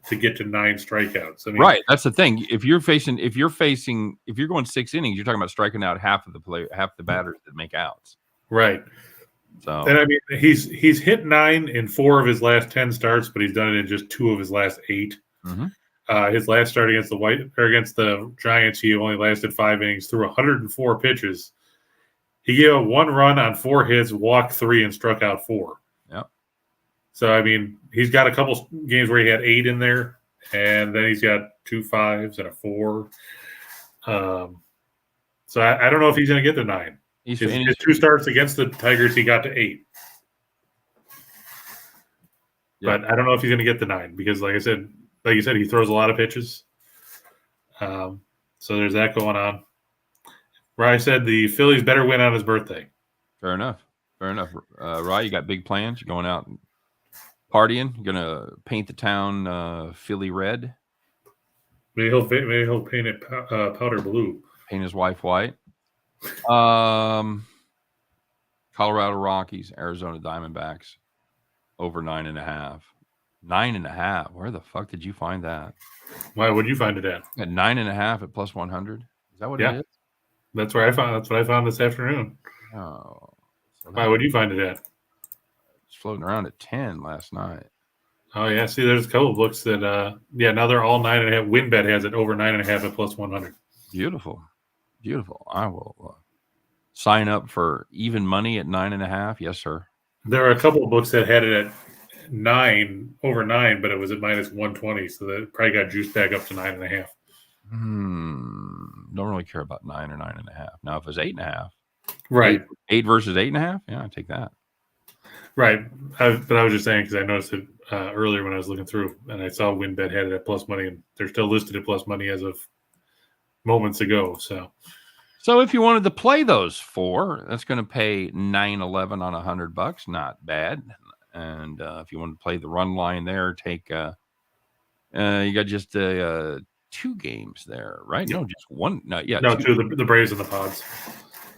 strikeouts? I mean, right, that's the thing. If you're going 6 innings, you're talking about striking out half the batters that make outs. Right. So, and I mean, he's hit 9 in 4 of his last 10 starts, but he's done it in just 2 of his last 8. Mm-hmm. His last start against the Giants, he only lasted 5 innings, threw 104 pitches. He gave up 1 run on 4 hits, walked 3, and struck out 4. Yep. So, I mean, he's got a couple games where he had 8 in there, and then he's got 2 5s and a 4. So I don't know if he's going to get to 9. His 2 starts against the Tigers, he got to 8. Yep. But I don't know if he's going to get to 9 because, like you said, he throws a lot of pitches. So there's that going on. Rye said the Phillies better win on his birthday. Fair enough. Rye, you got big plans? You're going out and partying? You're going to paint the town Philly red? Maybe he'll paint it powder blue. Paint his wife white. Colorado Rockies, Arizona Diamondbacks, over 9.5. 9.5. Where the fuck did you find that? Why would you find it at? At 9.5 at plus 100. Is that what it is? That's what I found this afternoon. Oh. So why would you find it at? It's floating around at 10 last night. Oh yeah. See, there's a couple of books that now they're all 9.5. WinBet has it over 9.5 at plus 100. Beautiful. I will sign up for even money at 9.5. Yes, sir. There are a couple of books that had it at 9 over 9, but it was at minus 120, so that probably got juiced back up to 9.5. Don't really care about 9 or 9.5. Now, if it was 8.5, right? 8 versus 8.5, yeah, I'd take that. Right, but I was just saying because I noticed it earlier when I was looking through, and I saw WinBet had it at plus money, and they're still listed at plus money as of moments ago. So if you wanted to play those 4, that's going to pay $9.11 on $100. Not bad. And if you want to play the run line there, take You got just 2 games there, right? Yep. No, just one. No, yeah, No, 2. the Braves and the Pods.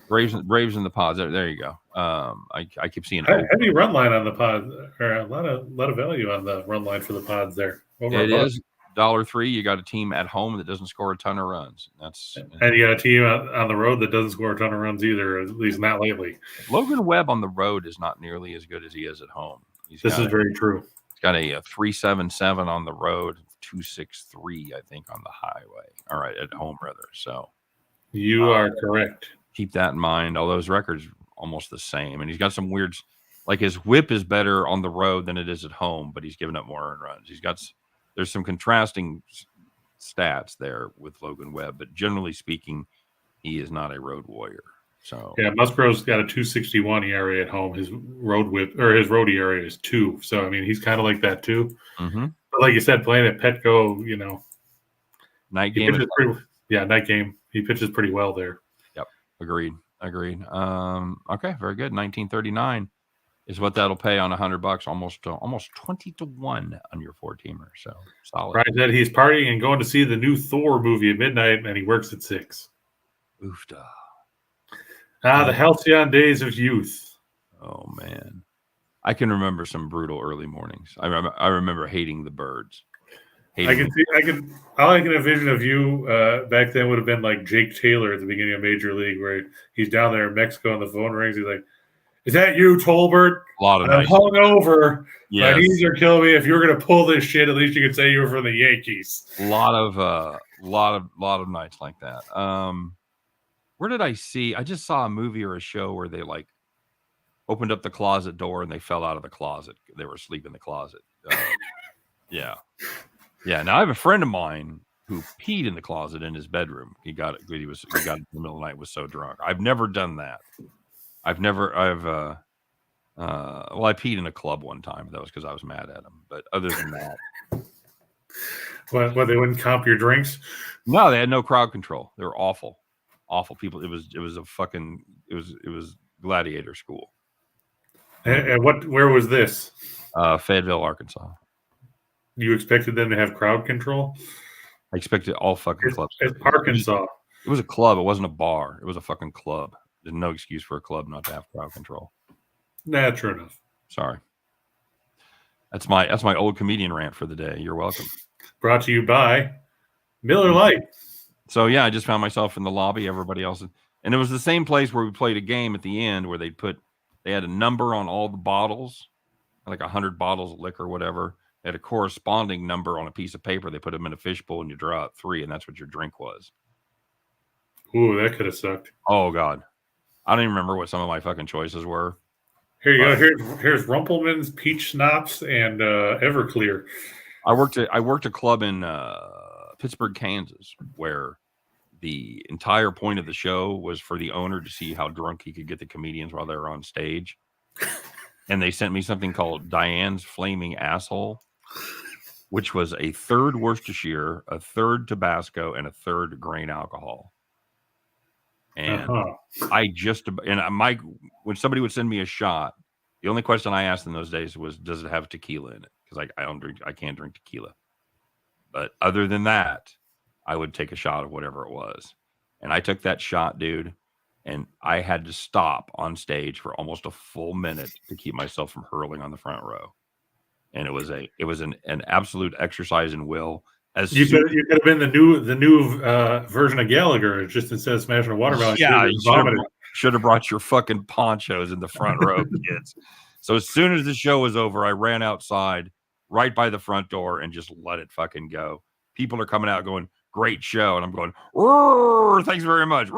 Braves and the Pods. There you go. I keep seeing heavy run line on the Pods, or a lot of value on the run line for the Pods there. Over it is $1.03. You got a team at home that doesn't score a ton of runs. And you got a team on the road that doesn't score a ton of runs either, at least not lately. Logan Webb on the road is not nearly as good as he is at home. This is very true. He's got a 3.77 on the road, 2.63, I think, on the highway. All right, at home rather. So you are correct. Keep that in mind. Although his record's almost the same, and he's got some weird, like his whip is better on the road than it is at home, but he's giving up more earned runs. There's some contrasting stats there with Logan Webb, but generally speaking, he is not a road warrior. So yeah, Musgrove's got a 2.61 ERA at home. His road ERA is 2. So I mean, he's kind of like that too. Mm-hmm. But like you said, playing at Petco, night game. Night game. He pitches pretty well there. Yep, agreed. Okay, very good. 1939 is what that'll pay on $100. Almost 20 to 1 on your 4-teamer. So solid. Brian said he's partying and going to see the new Thor movie at midnight, and he works at 6. Oofda. The halcyon days of youth. Oh man, I can remember some brutal early mornings. I remember hating the birds. All I can envision of you back then would have been like Jake Taylor at the beginning of Major League, where he's down there in Mexico and the phone rings. He's like, "Is that you, Tolbert? A lot of I'm hungover. Yes. My knees are killing me. If you were going to pull this shit, at least you could say you were from the Yankees." A lot of nights like that. Where did I see? I just saw a movie or a show where they like opened up the closet door and they fell out of the closet. They were asleep in the closet. Yeah. Now I have a friend of mine who peed in the closet in his bedroom. He got it in the middle of the night. Was so drunk. I've never done that. I peed in a club one time. That was because I was mad at him. But other than that, what they wouldn't comp your drinks? No, they had no crowd control. They were awful people. It was gladiator school. And where was this? Fayetteville, Arkansas. You expected them to have crowd control? I expected all fucking clubs. It's Arkansas. It was a club. It wasn't a bar. It was a fucking club. There's no excuse for a club not to have crowd control. Nah, true enough. Sorry. That's my old comedian rant for the day. You're welcome. Brought to you by Miller Lite. So yeah, I just found myself in the lobby. Everybody else, and it was the same place where we played a game at the end where they had a number on all the bottles, like 100 bottles of liquor or whatever. They had a corresponding number on a piece of paper. They put them in a fishbowl and you draw out 3, and that's what your drink was. Ooh, that could have sucked. Oh God, I don't even remember what some of my fucking choices were. Here you go. Here's Rumpelman's, Peach Schnapps, and Everclear. I worked a club in Pittsburgh, Kansas, where the entire point of the show was for the owner to see how drunk he could get the comedians while they were on stage. And they sent me something called Diane's Flaming Asshole, which was a third Worcestershire, a third Tabasco, and a third grain alcohol. And when somebody would send me a shot, the only question I asked in those days was, does it have tequila in it? Because I can't drink tequila. But other than that, I would take a shot of whatever it was. And I took that shot, dude, and I had to stop on stage for almost a full minute to keep myself from hurling on the front row. And it was an absolute exercise in will. You could have been the new version of Gallagher, just instead of smashing a watermelon. Yeah, you should have brought your fucking ponchos in the front row, kids. So as soon as the show was over, I ran outside right by the front door and just let it fucking go. People are coming out going, great show. And I'm going, thanks very much.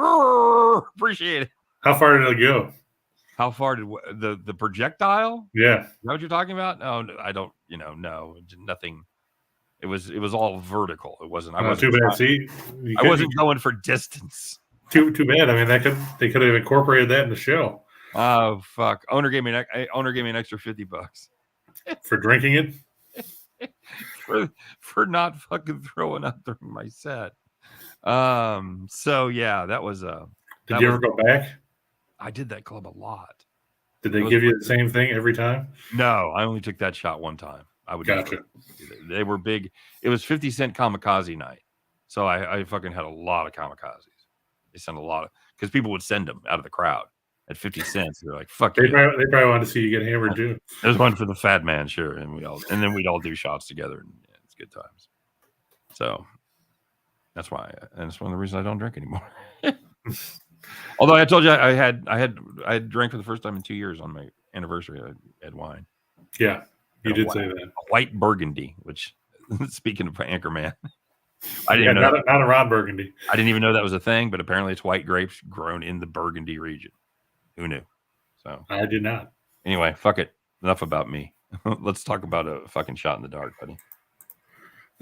Appreciate it. How far did it go? How far did the projectile? Yeah. Is that what you're talking about? No, I don't, no, nothing. It was all vertical. It wasn't. I wasn't. Too bad. See, I wasn't going for distance. Too bad. I mean, they could have incorporated that in the show. Oh fuck! Owner gave me an extra $50 for drinking it. for not fucking throwing up during my set. So yeah, that was Did you ever go back? I did that club a lot. Did they give you the same thing every time? No, I only took that shot one time. I would Gotcha. They were big. It was 50 cent kamikaze night. So I fucking had a lot of kamikazes. They sent a lot of, because people would send them out of the crowd at 50 cents. They're like, fuck They you. probably wanted to see you get hammered too. There's one for the fat man, sure. And then we'd all do shots together, and it's good times. So that's why, and it's one of the reasons I don't drink anymore. Although I told you I had drank for the first time in 2 years on my anniversary. I had wine. Yeah, you did say that. A white Burgundy, which, speaking of Anchorman, I didn't even know not a Ron Burgundy. I didn't even know that was a thing, but apparently it's white grapes grown in the Burgundy region. Who knew? So I did not. Anyway, fuck it. Enough about me. Let's talk about a fucking shot in the dark, buddy.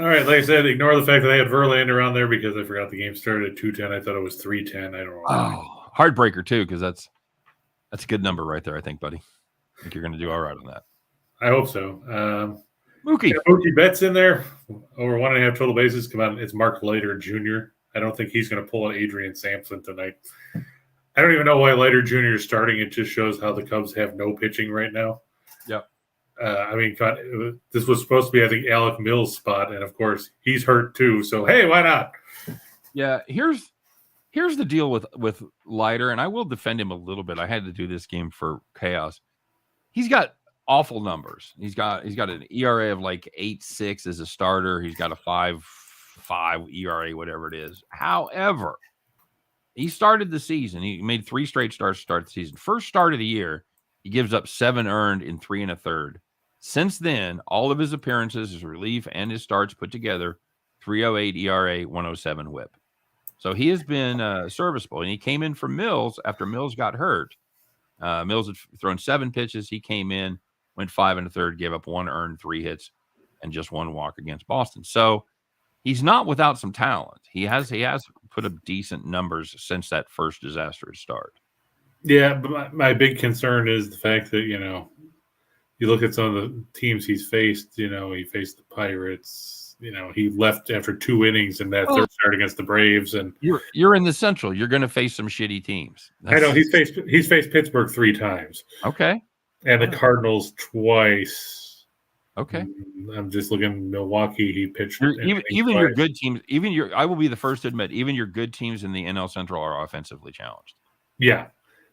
All right, like I said, ignore the fact that they had Verlander on there because I forgot the game started at 2:10. I thought it was 3:10. I don't know. Oh, heartbreaker too, because that's a good number right there. I think, buddy. I think you're going to do all right on that. I hope so. Mookie. Mookie Betts in there over 1.5 total bases. Come on, it's Mark Leiter Jr. I don't think he's going to pull an Adrian Sampson tonight. I don't even know why Leiter Jr. is starting. It just shows how the Cubs have no pitching right now. Yep. I mean, this was supposed to be, I think, Alec Mills' spot, and of course, he's hurt too. So, hey, why not? Yeah, here's the deal with Leiter, and I will defend him a little bit. I had to do this game for chaos. He's got awful numbers. He's got an ERA of like 8.6 as a starter. He's got a 5.5 ERA, whatever it is. However, he started the season. He made 3 straight starts to start the season. First start of the year, he gives up 7 earned in 3 1/3. Since then, all of his appearances, his relief, and his starts put together, 3.08 ERA, 1.07 WHIP. So he has been serviceable. And he came in for Mills after Mills got hurt. Mills had thrown 7 pitches. He came in, went 5 1/3, gave up 1 earned, 3 hits, and just 1 walk against Boston. So he's not without some talent. He has put up decent numbers since that first disastrous start. Yeah, but my big concern is the fact that, you look at some of the teams he's faced, he faced the Pirates, he left after 2 innings in that third start against the Braves. And you're in the Central. You're going to face some shitty teams. I know he's faced Pittsburgh 3 times. Okay. And the Cardinals twice. Okay. I'm just looking at Milwaukee. He pitched. Even your good teams, I will be the first to admit, even your good teams in the NL Central are offensively challenged. Yeah.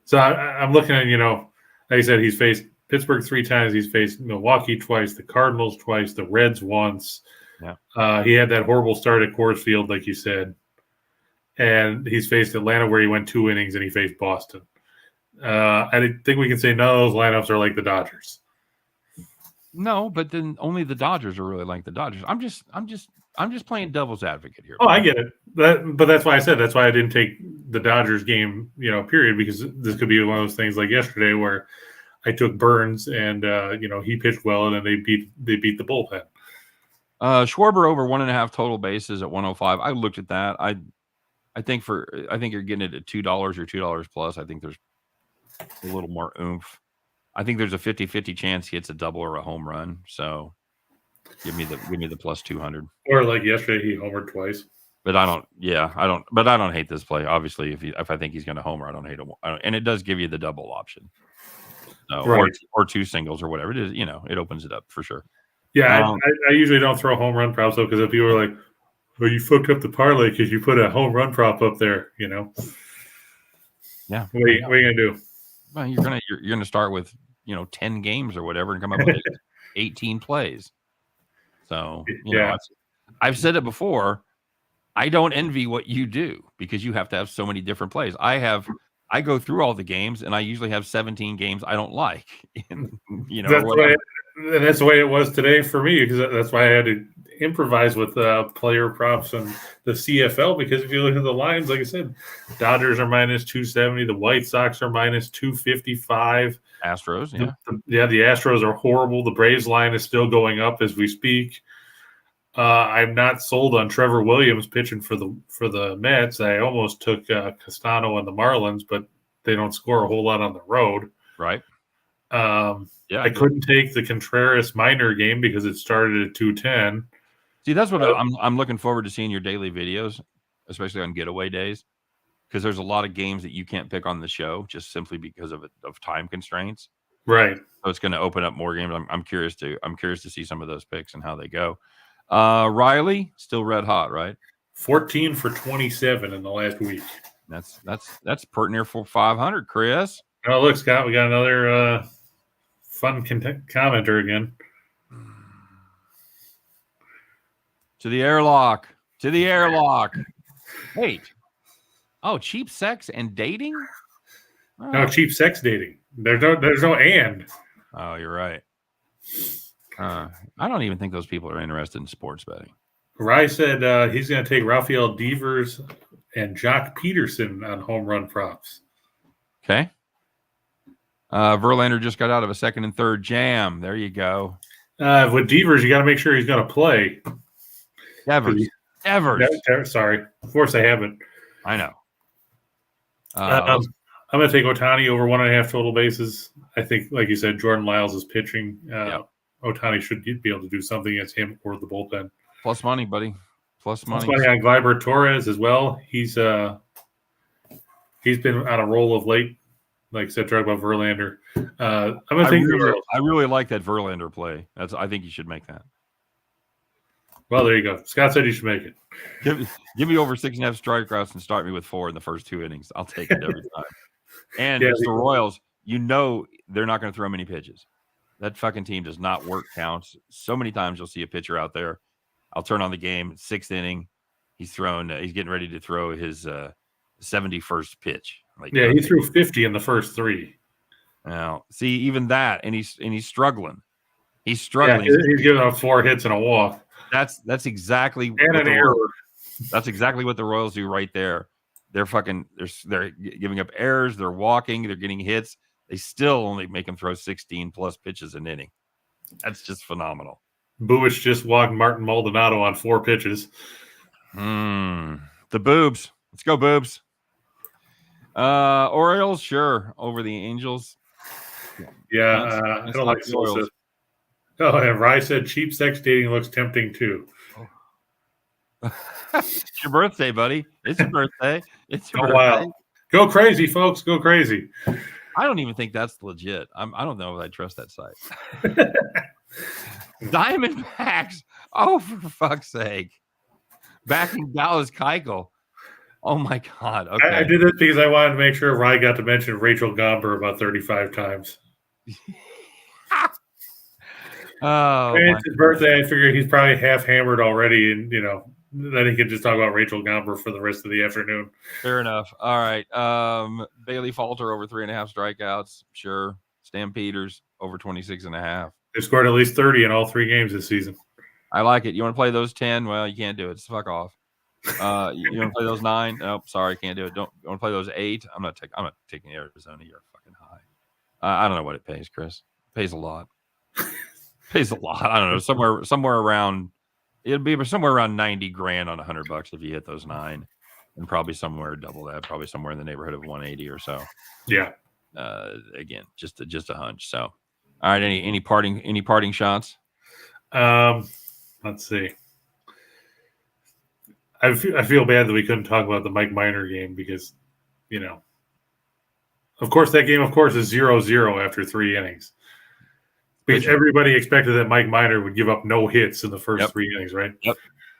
So I'm looking at, like I said, he's faced Pittsburgh 3 times. He's faced Milwaukee twice, the Cardinals twice, the Reds once. Yeah. He had that horrible start at Coors Field, like you said. And he's faced Atlanta where he went 2 innings and he faced Boston. I think we can say none of those lineups are like the Dodgers. No, but then only the Dodgers are really like the Dodgers. I'm just playing devil's advocate here. Oh, I get it. But that's why I said that's why I didn't take the Dodgers game, period, because this could be one of those things like yesterday where I took Burns and he pitched well and then they beat the bullpen. Schwarber over 1.5 total bases at 105. I looked at that. I think you're getting it at $2 or $2 plus. I think there's a little more oomph. I think there's a 50-50 chance he hits a double or a home run. So give me the plus 200. Or like yesterday, he homered twice. But I don't hate this play. Obviously, if I think he's going to homer, I don't hate him. And it does give you the double option. Right. Or 2 singles or whatever it is. It opens it up for sure. Yeah, I usually don't throw home run props up because if people are like, "Well, you fucked up the parlay because you put a home run prop up there," Yeah. What are you gonna do? Well, you're gonna start with 10 games or whatever and come up with 18 plays. So I've said it before. I don't envy what you do because you have to have so many different plays. I go through all the games and I usually have 17 games I don't like. That's the way it was today for me because that's why I had to improvise with player props and the CFL because if you look at the lines, like I said, Dodgers are minus 270, the White Sox are minus 255. Astros, the Astros are horrible. The Braves line is still going up as we speak. I'm not sold on Trevor Williams pitching for the Mets. I almost took Castano and the Marlins, but they don't score a whole lot on the road. Right. I couldn't take the Contreras minor game because it started at 2:10. See, that's what I'm looking forward to seeing your daily videos, especially on getaway days, because there's a lot of games that you can't pick on the show just simply because of time constraints. Right. So it's going to open up more games. I'm curious to see some of those picks and how they go. Riley still red hot, right? 14 for 27 in the last week. That's pretty near for 500, Chris. Oh, look, Scott, we got another fun commenter again. To the airlock. Wait. Oh, cheap sex and dating? Oh. No, cheap sex dating. There's no and. Oh, you're right. I don't even think those people are interested in sports betting. Rye said he's going to take Rafael Devers and Jock Peterson on home run props. Okay. Verlander just got out of a second and third jam. There you go. With Devers, you got to make sure he's going to play. Devers. Sorry. Of course I haven't. I know. I'm going to take Ohtani over 1.5 total bases. I think, like you said, Jordan Lyles is pitching. Ohtani should be able to do something against him or the bullpen. Plus money, buddy. Plus money on Gleyber Torres as well. He's been on a roll of late. Like I said, talk about Verlander. I'm going to take I really like that Verlander play. I think you should make that. Well, there you go. Scott said you should make it. Give me over 6.5 strikeouts and start me with 4 in the first 2 innings. I'll take it every time. And it's the Royals. You know they're not going to throw many pitches. That fucking team does not work counts. So many times you'll see a pitcher out there. I'll turn on the game, 6th inning. He's getting ready to throw his 71st pitch. He threw 50 in the first 3. Now, see, even that, and he's struggling. He's struggling. Yeah, he's giving up 4 hits and a walk. That's exactly and an error. That's exactly what the Royals do right there. They're giving up errors. They're walking. They're getting hits. They still only make them throw 16 plus pitches an inning. That's just phenomenal. Buich just walked Martin Maldonado on 4 pitches. The Boobs. Let's go, Boobs. Orioles, sure, over the Angels. Yeah, I don't like Sosa. Oh, and Rye said cheap sex dating looks tempting too. It's your birthday, buddy. It's your birthday. Wow. Go crazy, folks. Go crazy. I don't even think that's legit. I don't know if I trust that site. Diamondbacks. Oh, for fuck's sake. Backing Dallas Keuchel. Oh, my God. Okay. I did this because I wanted to make sure Rye got to mention Rachel Gomber about 35 times. It's his birthday. I figure he's probably half hammered already, and then he can just talk about Rachel Gomber for the rest of the afternoon. Fair enough. All right. Bailey Falter over 3.5 strikeouts. Sure. Stampeders over 26.5. They scored at least 30 in all 3 games this season. I like it. You want to play those 10? Well, you can't do it. Fuck off. You want to play those 9? Nope. Sorry, can't do it. You want to play those 8? I'm not taking Arizona. You're fucking high. I don't know what it pays, Chris. It pays a lot. Pays a lot. I don't know. Somewhere around. It'd be somewhere around $90,000 on $100 if you hit those 9, and probably somewhere double that. Probably somewhere in the neighborhood of 180 or so. Yeah. Again, just a hunch. So, all right. Any parting shots? Let's see. I feel bad that we couldn't talk about the Mike Minor game because, of course, that game, is 0-0 after 3 innings. Because everybody expected that Mike Minor would give up no hits in the first 3 innings, right? Yep.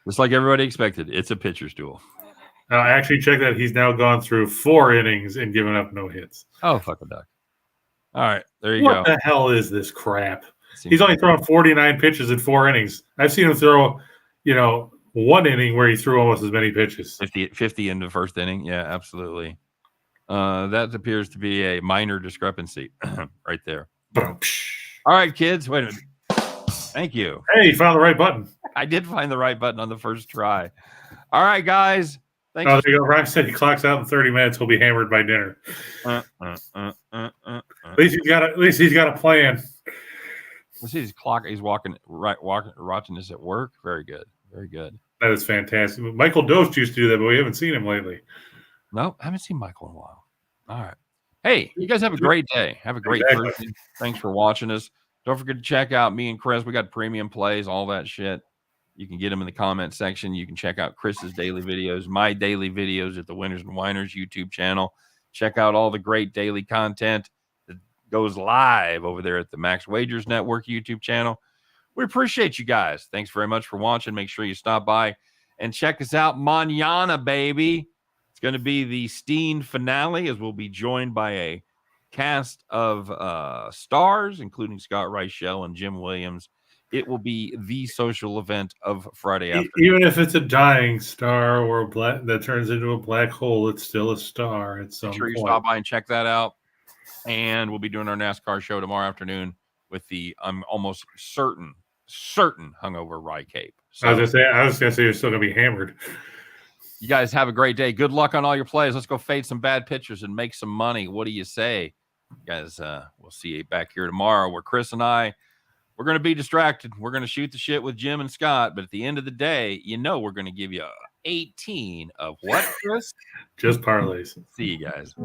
Just like everybody expected. It's a pitcher's duel. I actually checked that. He's now gone through 4 innings and given up no hits. Oh, fuck a duck. All right. There you go. What the hell is this crap? He's only thrown 49 pitches in 4 innings. I've seen him throw, 1 inning where he threw almost as many pitches. 50 in the first inning. Yeah, absolutely. That appears to be a minor discrepancy right there. All right, kids. Wait a minute. Thank you. Hey, you found the right button. I did find the right button on the first try. All right, guys. Thanks. There you go. Ryan said he clocks out in 30 minutes. He'll be hammered by dinner. At least he's got a plan. Let's see his clock. He's watching this at work. Very good. Very good. That is fantastic. Michael Dost used to do that, but we haven't seen him lately. No, I haven't seen Michael in a while. All right. Hey, you guys have a great day. Have a great Thursday. Thanks for watching us. Don't forget to check out me and Chris. We got premium plays, all that shit. You can get them in the comment section. You can check out Chris's daily videos, my daily videos at the Winners and Winers YouTube channel. Check out all the great daily content that goes live over there at the Max Wagers Network YouTube channel. We appreciate you guys. Thanks very much for watching. Make sure you stop by and check us out mañana, baby. It's going to be the Steen finale, as we'll be joined by a cast of stars, including Scott Reichel and Jim Williams. It will be the social event of Friday afternoon. Even if it's a dying star or that turns into a black hole, it's still a star at some point. Make sure you stop by and check that out. And we'll be doing our NASCAR show tomorrow afternoon with the I'm almost certain hungover Rye Cape. So, I was gonna say you're still gonna be hammered. You guys have a great day. Good luck on all your plays. Let's go fade some bad pitchers and make some money. What do you say? You guys, we'll see you back here tomorrow where Chris and I, we're going to be distracted. We're going to shoot the shit with Jim and Scott. But at the end of the day, we're going to give you 18 of what, Chris? Just parlays. See you guys.